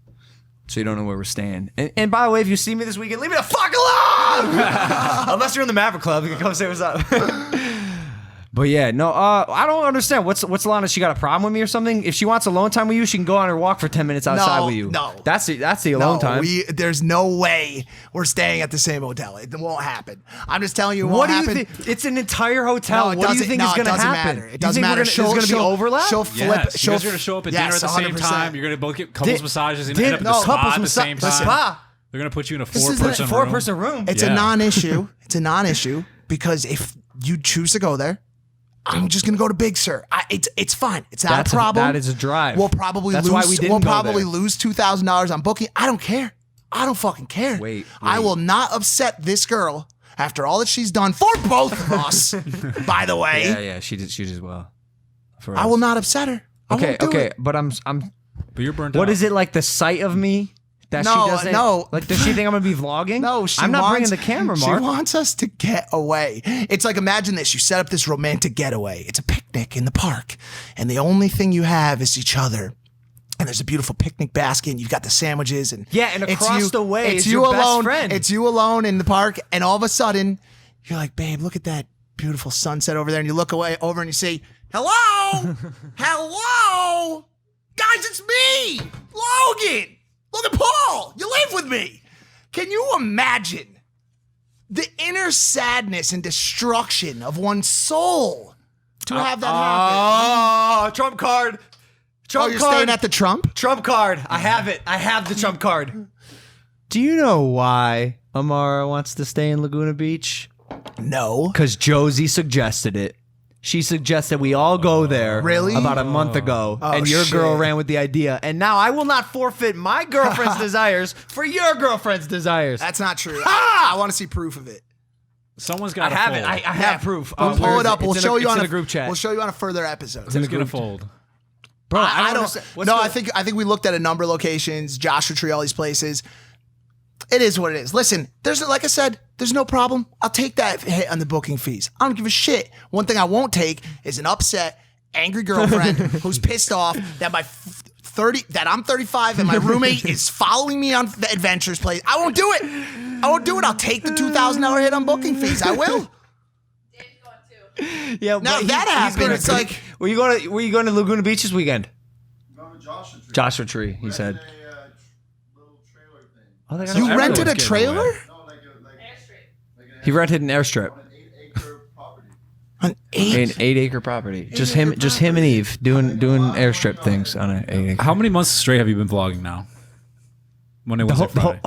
so you don't know where we're staying. And by the way, if you see me this weekend, leave me the fuck alone! Unless you're in the Maverick Club, you can come say what's up. But yeah, no, I don't understand. What's Lana? She got a problem with me or something? If she wants alone time with you, she can go on her walk for 10 minutes outside with you. No. That's the alone time. There's no way we're staying at the same hotel. It won't happen. I'm just telling you it won't happen. What do you think? It's an entire hotel. No, what do you think is going to happen? Matter. It doesn't you think matter. there's going to be overlap? She'll flip. Yes, you guys are going to show up at dinner at the same 100%. time. You're going to both get couples massages and end up at the spa at the same time. Spa. They're going to put you in a This is four-person a room. Four-person room. It's a non-issue. It's a non-issue because if you choose to go there, I'm just gonna go to Big Sur. It's fine. It's not a problem. That is a drive. We'll probably That's lose. why we didn't we'll go probably there. lose $2,000 on booking. I don't care. I don't fucking care. Wait. I will not upset this girl after all that she's done for both of us. By the way, Yeah, she did well. I will not upset her. I won't do it. but I'm. But you're burnt out. What is it like? The sight of me that No, she doesn't. no. Like, does she think I'm gonna be vlogging? No, I'm not bringing the camera, Mark. She wants us to get away. It's like, imagine this. You set up this romantic getaway. It's a picnic in the park. And the only thing you have is each other. And there's a beautiful picnic basket. And you've got the sandwiches. And Yeah, and it's across you- the way it's is you your best alone. friend. It's you alone in the park. And all of a sudden, you're like, babe, look at that beautiful sunset over there. And you look away over and you say, hello? Hello? Guys, it's me, Logan. Logan Paul. You live with me. Can you imagine the inner sadness and destruction of one's soul to have that happen? Oh, Trump card. Trump You're card. staying at the Trump? Trump card. I have it. I have the Trump card. Do you know why Amara wants to stay in Laguna Beach? No. Because Josie suggested it. She suggested we all go there Really? about a month ago, Oh, and your shit. girl ran with the idea. And now I will not forfeit my girlfriend's desires for your girlfriend's desires. That's not true. I want to see proof of it. Someone's I got to have fold. it. I have proof. We'll Where pull is it up. We'll It's show you on a group chat. We'll show you on a further episode. Who's going to fold? Bro, I don't. understand. What's No, the- I think we looked at a number of locations, Joshua Tree, all these places. It is what it is. Listen, there's like I said, there's no problem. I'll take that hit on the booking fees. I don't give a shit. One thing I won't take is an upset, angry girlfriend who's pissed off that I'm 35 and my roommate is following me on the adventures place. I won't do it. I'll take the $2,000 hit on booking fees. I will. Dave's going too. Yeah, Now but that happened, gonna- it's like- were you going to Laguna Beach this weekend? Going to Joshua Tree. Joshua Tree, he said. A little trailer thing. Oh, they got You everyone's rented a getting trailer? away. No, Airstream. like He rented an airstrip, an 8-acre property. An eight. an 8-acre property. Just him and Eve doing airstrip things on an 8-acre. How many months straight have you been vlogging now? Monday, The Wednesday, whole, Friday.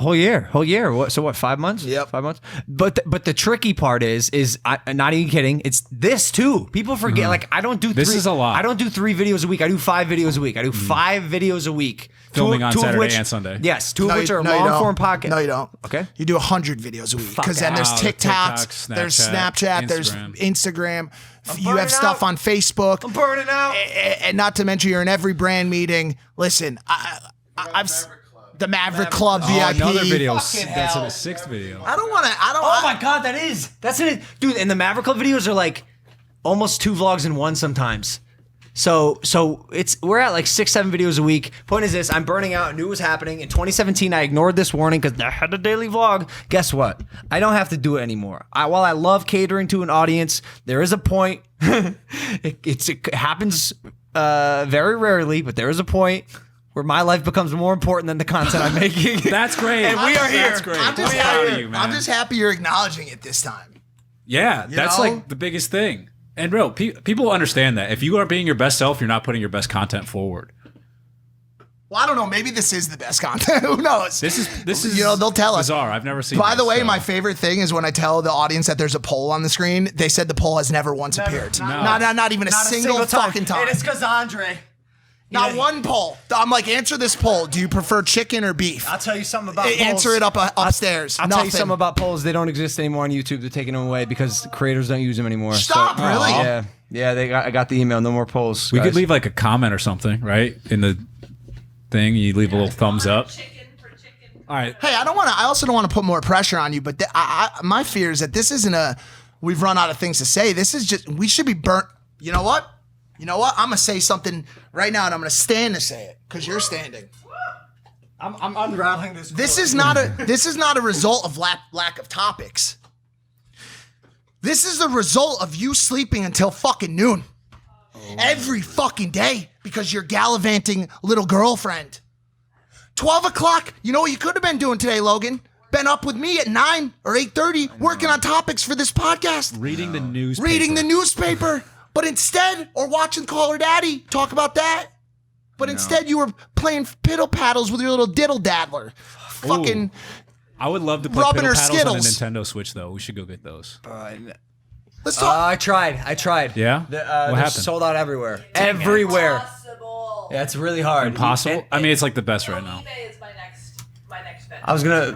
whole year. What? So what? 5 months? Yep. 5 months. But the tricky part is I'm not even kidding. It's this too. People forget. Like I don't do. This three, is a lot. I don't do 3 videos a week. I do 5 videos a week. I do 5 videos a week. Filming on two of Saturday which- and Sunday. Yes, 2 of which are you long don't. form podcast. No, you don't. Okay. You do 100 videos a week because then there's out. TikToks, TikTok, there's Snapchat, Snapchat, there's Instagram. You burning have stuff out. on Facebook, I'm burning out. and not to mention you're in every brand meeting. Listen, I've the Maverick Club VIP. Another video. Fucking That's hell. in the 6th video. I don't want to. I don't. Oh my god, that's it, dude. And the Maverick Club videos are like almost 2 vlogs in one sometimes. So we're at like 6-7 videos a week. Point is this: I'm burning out. I knew it was happening in 2017. I ignored this warning because I had a daily vlog. Guess what? I don't have to do it anymore. While I love catering to an audience, there is a point. It happens very rarely, but there is a point where my life becomes more important than the content I'm making. That's great. And we are here. That's great. I'm just, proud of happy, you, man. I'm just happy you're acknowledging it this time. Yeah, that's know? like the biggest thing. And bro, people understand that if you are being your best self, you're not putting your best content forward. Well, I don't know. Maybe this is the best content. Who knows? This is you know, they'll tell us. bizarre. I've never seen. By the this, way, so. my favorite thing is when I tell the audience that there's a poll on the screen. They said the poll has never once appeared. Not even a single fucking time. And it's because Andre. Not one poll. I'm like, answer this poll. Do you prefer chicken or beef? I'll tell you something about polls. Answer it upstairs. I'll Nothing. tell you something about polls. They don't exist anymore on YouTube. They're taking them away because creators don't use them anymore. Stop, really? Yeah. I got the email. No more polls. We guys. could leave like a comment or something, right? In the thing, you leave a little thumbs up. Chicken for chicken. All right. Hey, I also don't want to put more pressure on you, but my fear is that this isn't we've run out of things to say. This is just, we should be burnt. You know what? I'm going to say something right now, and I'm going to stand to say it because you're standing. I'm unraveling this. This is not a result of lack of topics. This is the result of you sleeping until fucking noon. Every fucking day because you're gallivanting little girlfriend. 12 o'clock, you know what you could have been doing today, Logan? Been up with me at 9 or 8:30 working on topics for this podcast. Reading the newspaper. Reading the newspaper. But instead, or watching Call Her Daddy, talk about that. But instead, you were playing piddle paddles with your little diddle daddler. Fucking. I would love to play rubbing piddle her paddles on a Skittles. Nintendo Switch, though. We should go get those. Let's talk. I tried. Yeah? What They're happened? sold out everywhere. Everywhere. Impossible. Yeah, it's really hard. Impossible? I mean, it's like the best right No, now. eBay is my next venture.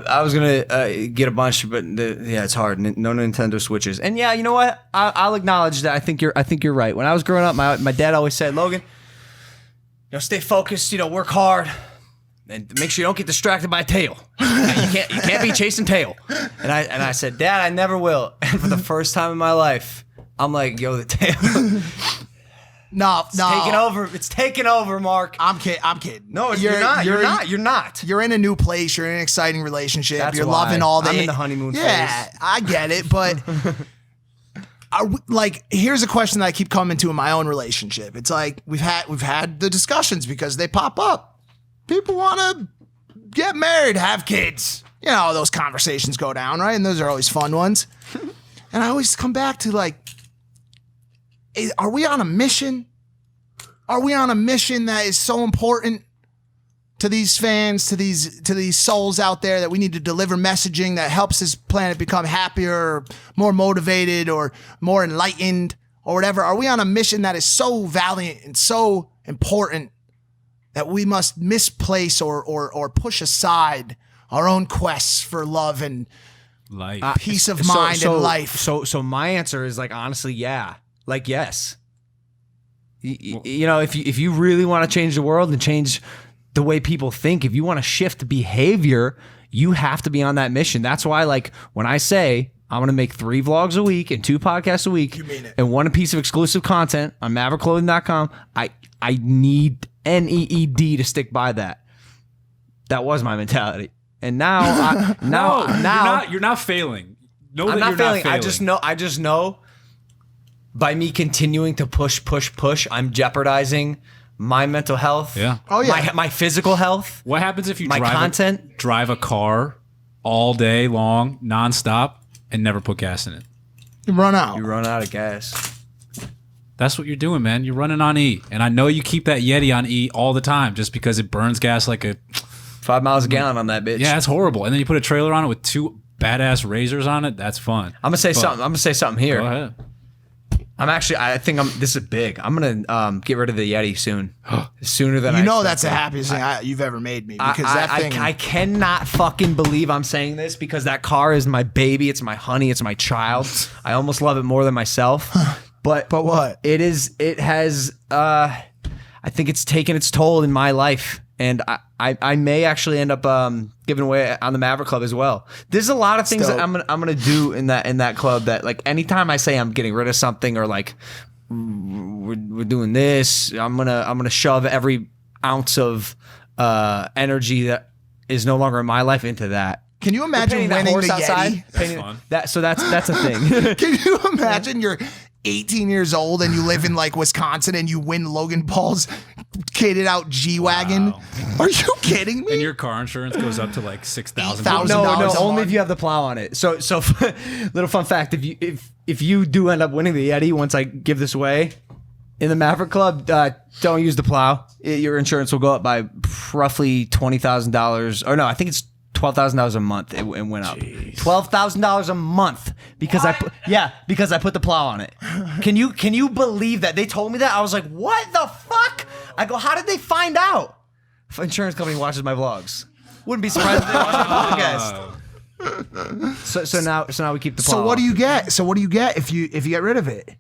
I was gonna get a bunch, but it's hard. No Nintendo Switches. And yeah, you know what? I'll acknowledge that. I think you're right. When I was growing up, my dad always said, Logan, stay focused. Work hard, and make sure you don't get distracted by a tail. You can't be chasing tail. And I said, Dad, I never will. And for the first time in my life, I'm like, yo, the tail. No. Taking over. It's taking over, Mark. I'm kidding. No, you're not. You're not. You're in a new place. You're in an exciting relationship. That's you're why. loving all the. I'm in the honeymoon Yeah, phase. I get it, but here's a question that I keep coming to in my own relationship. It's like we've had the discussions because they pop up. People want to get married, have kids. Those conversations go down, right? And those are always fun ones. And I always come back to are we on a mission? Are we on a mission that is so important to these fans, to these souls out there that we need to deliver messaging that helps this planet become happier, or more motivated, or more enlightened, or whatever? Are we on a mission that is so valiant and so important that we must misplace or push aside our own quests for love and Life. peace of mind and life? So my answer is honestly, yeah. Yes. If you really want to change the world and change the way people think, if you want to shift behavior, you have to be on that mission. That's why, when I say I'm going to make 3 vlogs a week and 2 podcasts a week, You mean it. and 1 piece of exclusive content on maverickclothing.com, I need NEED to stick by that. That was my mentality. And now, You're not failing. Know I'm that not you're failing. not failing. I just know by me continuing to push, I'm jeopardizing my mental health. Yeah. Oh, yeah. My physical health. What happens if you My content? drive a car all day long, nonstop, and never put gas in it? You run out. You run out of gas. That's what you're doing, man. You're running on E. And I know you keep that Yeti on E all the time just because it burns gas like a... 5 miles a gallon on that bitch. Yeah, it's horrible. And then you put a trailer on it with 2 badass razors on it. That's fun. I'm gonna say something here. Go ahead. This is big. I'm gonna get rid of the Yeti soon. Sooner than That's the happiest thing you've ever made me, because that thing. I cannot fucking believe I'm saying this, because that car is my baby. It's my honey. It's my child. I almost love it more than myself. But what? It has. I think it's taken its toll in my life, and I may actually end up giving away on the Maverick Club as well. There's a lot of things that I'm gonna do in that club that, anytime I say I'm getting rid of something, or we're doing this. I'm gonna shove every ounce of energy that is no longer in my life into that. Can you imagine winning the Yeti? That's fun. That's a thing. Can you imagine you're 18 years old and you live in like Wisconsin and you win Logan Paul's kitted out G-Wagon? Wow. Are you kidding me? And your car insurance goes up to like $6,000. $8,000. No, $1,000 a only month. if you have the plow on it. So little fun fact: if you do end up winning the Yeti, once I give this away in the Maverick Club, don't use the plow. Your insurance will go up by roughly $20,000. Or no, I think it's $12,000 a month. It went up. $12,000 a month because because I put the plow on it. Can you believe that? They told me that. I was like, what the fuck? I go, how did they find out? If insurance company watches my vlogs, wouldn't be surprised if they watch my podcast. So now we keep the plow. So what off. do you get? So what do you get if you get rid of it?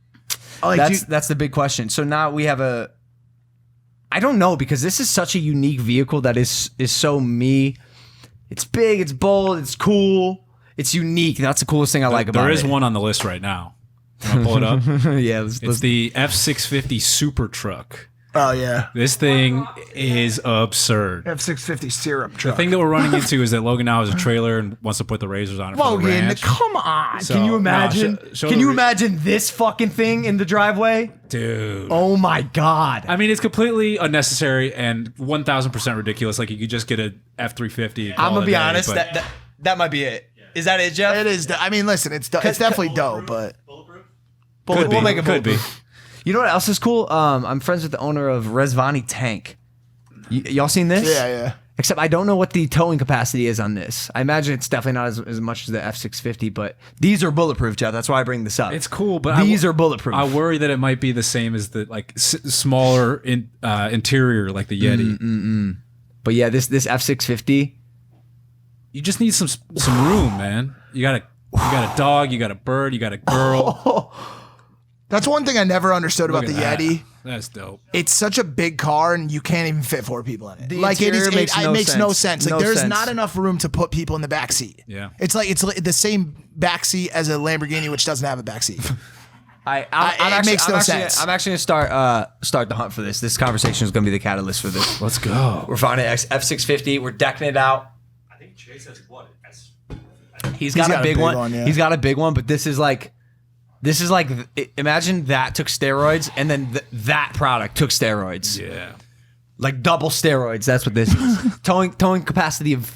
Like, That's the big question. So now we have I don't know, because this is such a unique vehicle that is so me. It's big, it's bold, it's cool, it's unique. That's the coolest thing I like about it. There is one on the list right now. Can I pull it up? Yeah, It's the F650 Super Truck. Oh yeah, This thing is absurd. F650 syrup The truck. thing that we're running into is that Logan now has a trailer and wants to put the razors on it for the Logan, ranch. come on. So- Can you imagine? show Can the you re- imagine this fucking thing in the driveway? Dude. Oh my god! I mean, it's completely unnecessary and 1,000% ridiculous. Like, you could just get a F350. I'm gonna be honest. That might be it. Is that it, Jeff? It is. I mean, listen, it's definitely dope, but Could be. We'll make it Could be. bulletproof. You know what else is cool? I'm friends with the owner of Resvani Tank. Y'all seen this? yeah. Except I don't know what the towing capacity is on this. I imagine it's definitely not as much as the F650, but these are bulletproof, Jeff. That's why I bring this up. It's cool, but these are bulletproof. I worry that it might be the same as the smaller interior, like the Yeti. But yeah, this F650. You just need some room, man. You got a dog, you got a bird, you got a girl. That's one thing I never understood Look about the at that. Yeti. That's dope. It's such a big car, and you can't even fit 4 people in it. The Like it is, interior it makes no sense. sense. Like No there's sense. not enough room to put people in the back seat. Yeah. it's the same back seat as a Lamborghini, which doesn't have a back seat. It makes no sense. I'm actually gonna start the hunt for this. This conversation is gonna be the catalyst for this. Let's go. We're finding F650. We're decking it out. I think Chase has what? He's got a big one. yeah. He's got a big one, but this is like, imagine that took steroids, and then that product took steroids, Yeah. like double steroids. That's what this is. towing capacity of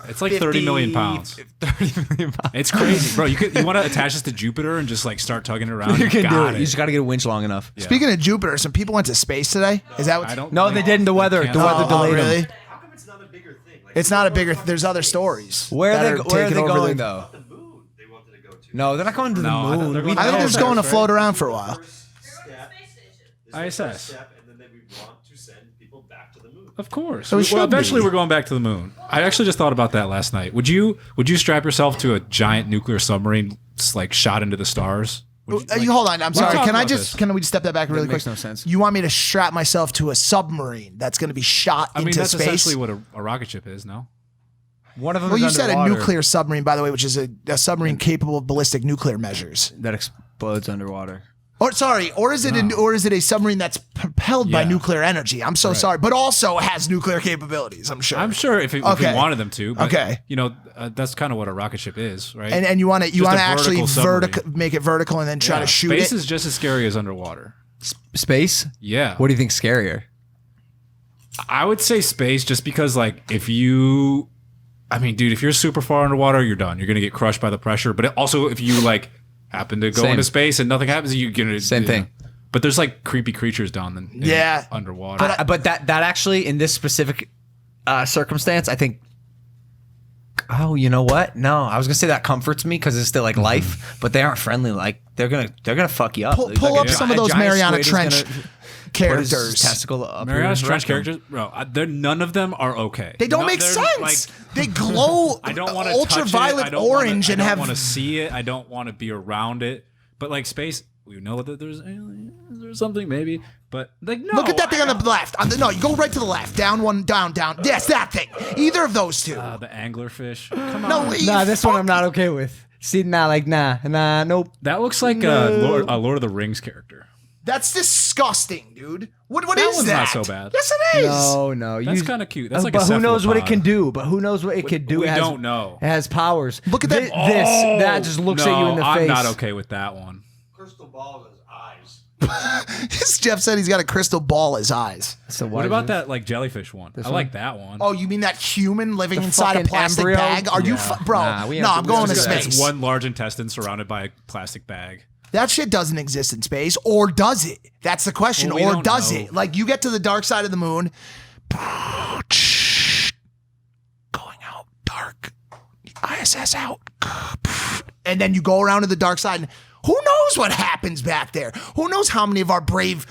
It's like 30 million pounds. 30 million pounds. It's crazy, bro. You want to attach this to Jupiter and just like start tugging it around? You can do got it. You just got to get a winch long enough. Yeah. Speaking of Jupiter, some people went to space today. Is that what? I don't. No, they didn't. The weather. can't- The weather Oh, delayed really? them. How come it's not a bigger thing? Like, It's not a bigger. There's other stories. Where that are they taking over going the- though? the moon they wanted to go to. No, they're not going to the No, I thought moon. they're going I think they're just going to Right? float around for a while. First They're going to step, the space station. this is the first ISS. step, and then we want to send people back to the moon. Of course. So we should eventually be. we're going back to the moon. I actually just thought about that last night. Would you strap yourself to a giant nuclear submarine like shot into the stars? Would You hold on. I'm sorry. talked Can I about just this. can we just step that back really makes quick? no sense. You want me to strap myself to a submarine that's going to be shot I mean, into that's space? essentially what a rocket ship is, no? One of them Well, is you said a underwater nuclear submarine, by the way, which is a submarine capable of ballistic nuclear measures. that explodes underwater. Or is it a submarine that's propelled by Yeah. nuclear energy? I'm so sorry, but also has nuclear capabilities. I'm sure. I'm sure if we Okay. wanted them to. But, Okay. You know, that's kind of what a rocket ship is, right? And you want to Just a actually vertical submarine. make it vertical and then try Yeah, to shoot space it. is just as scary as underwater. Space? Yeah. What do you think's scarier? I would say space just because, like, if you're super far underwater, you're done. You're going to get crushed by the pressure. But also, if you, like, happen to go Same. into space and nothing happens, you're going to... Same thing. But there's, like, creepy creatures down underwater. But that actually, in this specific circumstance, I think. Oh, you know what? No, I was gonna say that comforts me because it's still like life, but they aren't friendly. Like they're gonna fuck you up. Pull Like, up a some of gi- a those giant Mariana squid is Trench gonna put his characters. testicle up Mariana your Trench rectum. characters, bro, none of them are okay. They don't No, make they're, sense. like, They glow I don't want to ultraviolet orange and I have. don't want to see it. I don't want to be around it. But like space, we know that there's aliens or something maybe. But like no. Look at that thing on the left. No, you go right to the left. Down one, down. Yes, that thing. Either of those two. The anglerfish. Come on. No, Nah, this one I'm not okay with. See, nah, nope. That looks like a Lord of the Rings character. That's disgusting, dude. What That is one's that? not so bad. Yes, it is. No. That's kind of cute. That's like but a who knows what it can cephalopod. do? But who knows what it could do? We It has- don't know. It has powers. Look at that. That just looks at you in the I'm face. not okay with that one. Crystal ball is eyes. Jeff said he's got a crystal ball as eyes. So What about that like jellyfish one? I one? like that one. Oh, you mean that human living inside a fucking plastic embryo? bag? Are you, Yeah. bro? Nah, we no, have I'm to- going to it's space. It's one large intestine surrounded by a plastic bag. That shit doesn't exist in space, or does it? That's the question. Well, we or don't does know. it? Like you get to the dark side of the moon, going out dark, ISS out, and then you go around to the dark side. And who knows what happens back there? Who knows how many of our brave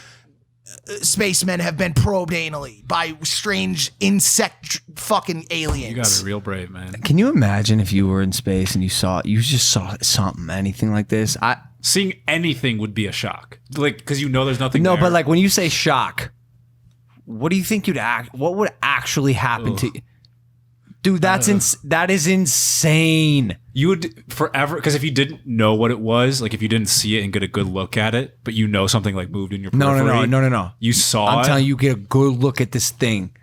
spacemen have been probed anally by strange insect fucking aliens? You got to be real brave, man. Can you imagine if you were in space and you just saw something, anything like this? Seeing anything would be a shock, like because you know there's nothing. No, there. but like when you say shock, what do you think what would actually happen to you? Dude, that is insane. you would forever, because if you didn't know what it was, like if you didn't see it and get a good look at it, but you know something like moved in your periphery. No. You saw I'm it. telling you, get a good look at this thing.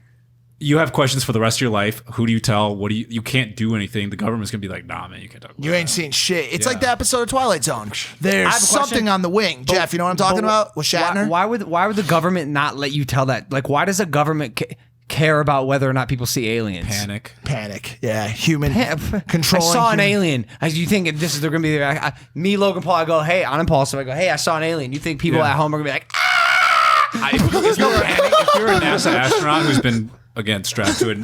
You have questions for the rest of your life. Who do you tell? What do you can't do anything. The government's gonna be like, nah, man, you can't talk about You ain't that. seen shit. It's Yeah. like the episode of Twilight Zone. There's I have a question. something on the wing. Jeff, you know what I'm talking about? With Shatner? Why would the government not let you tell that? Like, why does a government care about whether or not people see aliens? Panic. Panic. Yeah, human I controlling. saw an human- alien. As you think this is they're gonna be me, Logan Paul. I go, hey, on Impulsive. I go, hey, I saw an alien. You think people Yeah. at home are gonna be like, ah? If you're a NASA astronaut who's been again strapped to a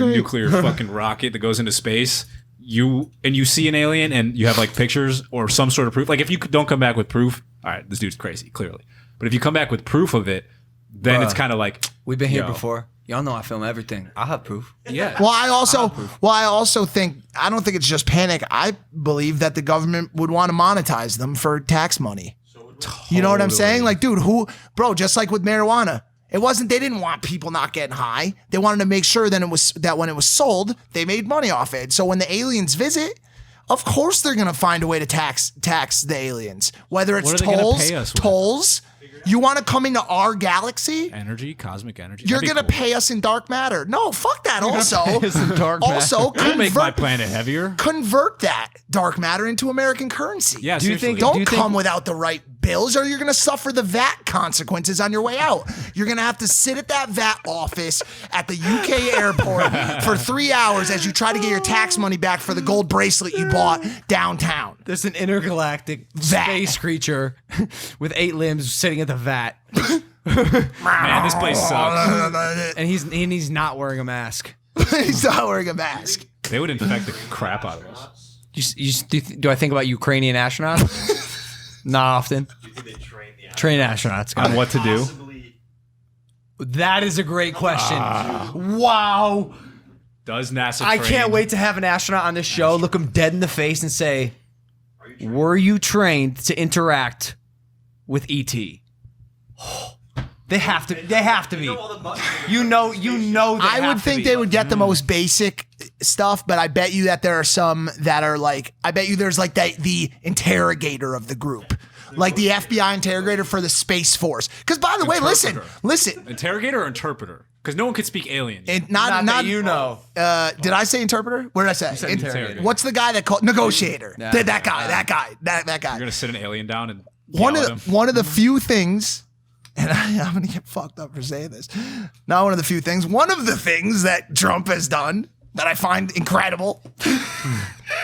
nuclear fucking rocket that goes into space, you see an alien and you have like pictures or some sort of proof. Like if you don't come back with proof, all right, this dude's crazy, clearly. But if you come back with proof of it, then it's kind of like We've been here yo. before. Y'all know I film everything. I'll have proof. Yeah. Well, I also think I don't think it's just panic. I believe that the government would want to monetize them for tax money. You know what I'm saying? Like, dude, just like with marijuana, they didn't want people not getting high. They wanted to make sure that when it was sold, they made money off it. So when the aliens visit, of course they're gonna find a way to tax the aliens. Whether it's What are they gonna pay us with? tolls. You want to come into our galaxy? Energy, cosmic energy. You're That'd be gonna cool. pay us in dark matter. No, fuck that. Also, pay us in dark matter. also It'll make my convert, planet heavier. convert that dark matter into American currency. Yeah, Do you seriously. think- Don't do you come without the right bills, or you're going to suffer the VAT consequences on your way out. You're going to have to sit at that VAT office at the UK airport for 3 hours as you try to get your tax money back for the gold bracelet you bought downtown. There's an intergalactic Vat. space creature with 8 limbs sitting at the vat, Man, this place sucks. and he's not wearing a mask. He's not wearing a mask. They would infect the crap out of us. Do I think about Ukrainian astronauts? Not often. Do you think they train the Train astronauts. On what to do? Possibly, That is a great question. Wow. Does NASA I train? can't wait to have an astronaut on this show, look him dead in the face and say, were you trained to interact with ET? They have to be. all the buttons. You know they I would have to think be. they would get the most basic stuff, but I bet you that there are some that are like, I bet you there's like the interrogator of the group. Like the FBI interrogator for the Space Force. Because by the way, listen. Interrogator or interpreter? Because no one could speak alien. Not that you know. Did I say interpreter? What did I say? said interrogator. What's the guy that called negotiator? Yeah. That guy. You're gonna sit an alien down and One yell at of him. one of the few things, and I'm gonna get fucked up for saying this. Not one of the few things. One of the things that Trump has done that I find incredible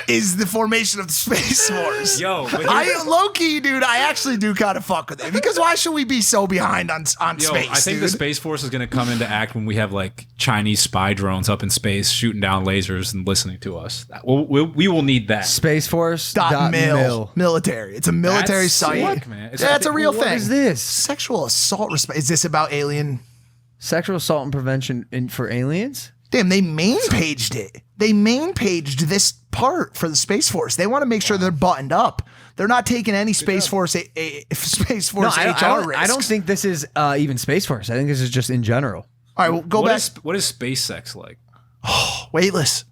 is the formation of the Space Force. Yo, but Low-key, dude, I actually do kind of fuck with it. Because why should we be so behind on space, I think dude? the Space Force is going to come into act when we have like Chinese spy drones up in space shooting down lasers and listening to us. We will need that. Space Force .mil. Military. It's a military That's site. sick, man. Yeah, it's a real What thing. is this? Sexual assault. Is this about alien? Sexual assault and prevention for aliens? Damn, they main paged it. They main paged this part for the Space Force. They want to make sure they're buttoned up. They're not taking any Space Force Space Force HR risks. I don't think this is even Space Force. I think this is just in general. All right, well, go back. What is space sex like? Weightless.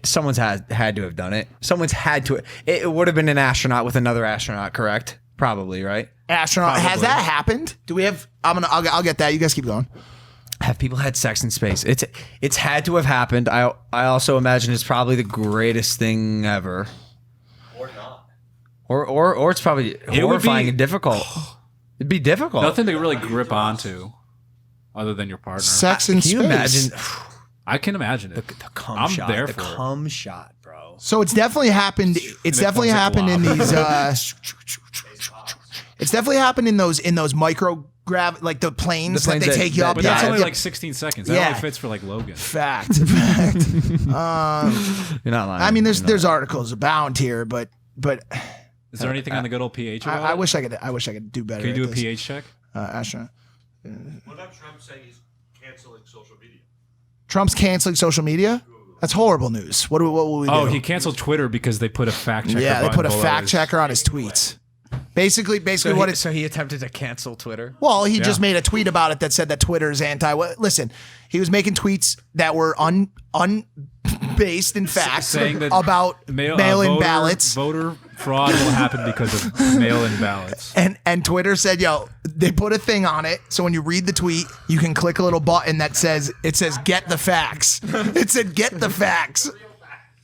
Someone's had to have done it. Someone's had to. It would have been an astronaut with another astronaut, correct? Probably, right? Astronaut. Has Probably. that happened? Do we have? I'll get that. You guys keep going. Have people had sex in space? It's had to have happened. I also imagine it's probably the greatest thing ever. Or not. Or it's probably would horrifying be- and difficult. It'd be difficult. Nothing to really grip onto, other than your partner. Sex in Can you space. imagine I can imagine it. the cum I'm shot? there The for it. cum shot, bro. So it's definitely happened. It's it definitely comes like happened in lava. these. It's definitely happened in those micrograv like the planes, The planes that they that- take you that- up. But that's Yeah, only yeah. like 16 seconds. That Yeah. only fits for like Logan. Fact. You're not lying. I mean, there's You're not there's articles abound here, but Is there anything on the good old pH about I it? wish I could do better. Can you do a at this. pH check? Astronaut. What about Trump saying he's canceling social media? Trump's canceling social media. That's horrible news. What will we do? Oh, he canceled Twitter because they put a fact checker. Yeah, they button put a below fact his- checker on his tweets. Basically, So what he, it's. so he attempted to cancel Twitter. Well, he just Yeah. made a tweet about it that said that Twitter is anti. Listen, he was making tweets that were unbased in fact saying that about mail-in ballots. Voter fraud will happen because of mail-in ballots. And Twitter said, yo, they put a thing on it. So when you read the tweet, you can click a little button that says, get the facts. It said, get the facts.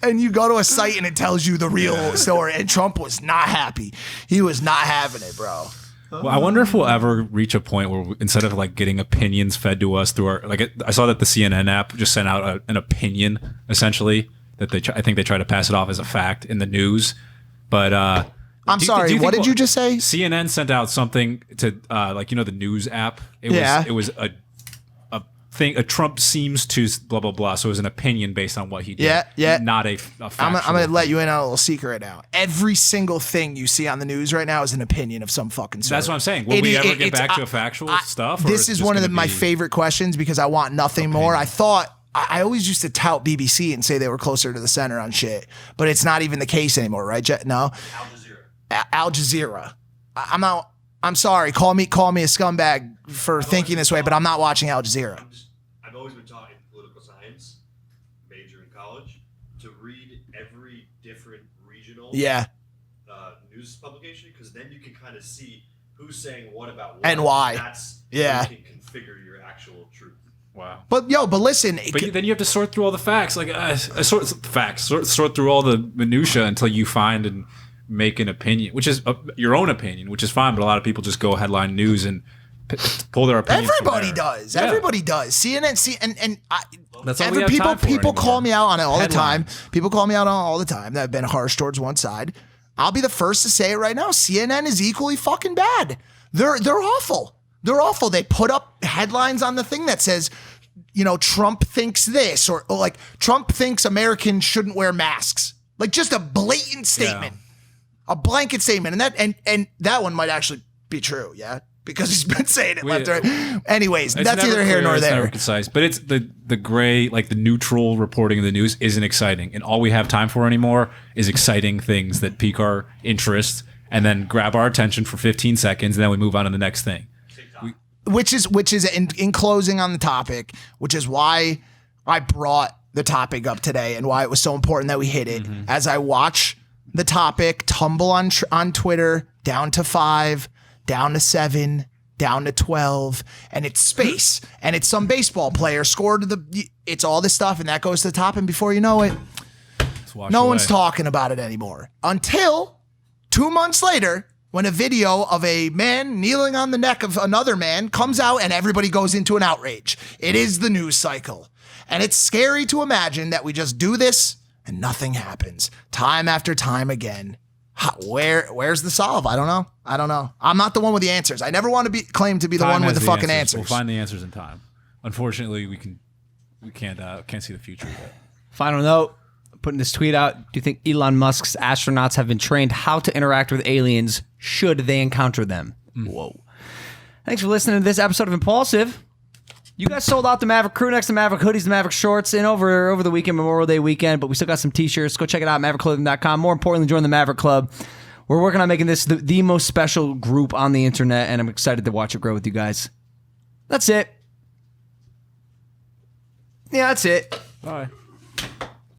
And you go to a site and it tells you the real story. And Trump was not happy. He was not having it, bro. Well, I wonder if we'll ever reach a point where instead of like getting opinions fed to us through our I saw that the CNN app just sent out an opinion essentially that I think they try to pass it off as a fact in the news. But I'm sorry, what did you just say? CNN sent out something to the news app. It was a thing. A Trump seems to blah blah blah. So it was an opinion based on what he did. Yeah. Not a factual I'm going to let thing. you in on a little secret right now. Every single thing you see on the news right now is an opinion of some fucking sort. That's what I'm saying. Will we ever get back to factual stuff? Or This is just one of gonna my be favorite questions because I want nothing more. I always used to tout BBC and say they were closer to the center on shit, but it's not even the case anymore, right? No, Al Jazeera. Al Jazeera. I'm sorry. Call me a scumbag for thinking this way, but I'm not watching Al Jazeera. I've always been taught in political science, major in college, to read every different regional Yeah, news publication because then you can kind of see who's saying what about what And why. That's Yeah. how you can configure your actual truth. wow. but listen. But then you have to sort through all the facts, sort through all the minutia until you find and make an opinion, which is your own opinion, which is fine. But a lot of people just go headline news and pull their opinions. from Everybody there. does. Yeah. Everybody does. CNN, and That's all we have time for people anymore. call me out on it all the time. Headlines. People call me out on it all the time that have been harsh towards one side. I'll be the first to say it right now. CNN is equally fucking bad. They're awful. They're awful. They put up headlines on the thing that says, Trump thinks this, or like Trump thinks Americans shouldn't wear masks. Like just a blatant statement, a blanket statement, and that one might actually be true. Yeah. Because he's been saying it left and right. Anyways, It's that's never neither here clear, nor it's never there. concise, but it's the gray, like the neutral reporting of the news isn't exciting, and all we have time for anymore is exciting things that pique our interest and then grab our attention for 15 seconds, and then we move on to the next thing. Which is in closing on the topic, which is why I brought the topic up today and why it was so important that we hit it. As I watch the topic tumble on Twitter down to 5, down to 7, down to 12, and it's space, and it's some baseball player scored it's all this stuff, and that goes to the top, and before you know it, Let's wash no away. one's talking about it anymore. Until 2 months later, when a video of a man kneeling on the neck of another man comes out and everybody goes into an outrage. It is the news cycle. And it's scary to imagine that we just do this and nothing happens. Time after time again. Where's the solve? I don't know. I'm not the one with the answers. I never want to claim to be the Time one with has the fucking answers. answers. We'll find the answers in time. Unfortunately, we can't see the future yet. Final note, putting this tweet out. Do you think Elon Musk's astronauts have been trained how to interact with aliens should they encounter them? Whoa. Thanks for listening to this episode of Impulsive. You guys sold out the Maverick crew next to Maverick hoodies, the Maverick shorts, and over the weekend, Memorial Day weekend, but we still got some t-shirts. Go check it out, maverickclothing.com. More importantly, join the Maverick Club. We're working on making this the most special group on the internet, and I'm excited to watch it grow with you guys. That's it. Yeah, that's it. Bye.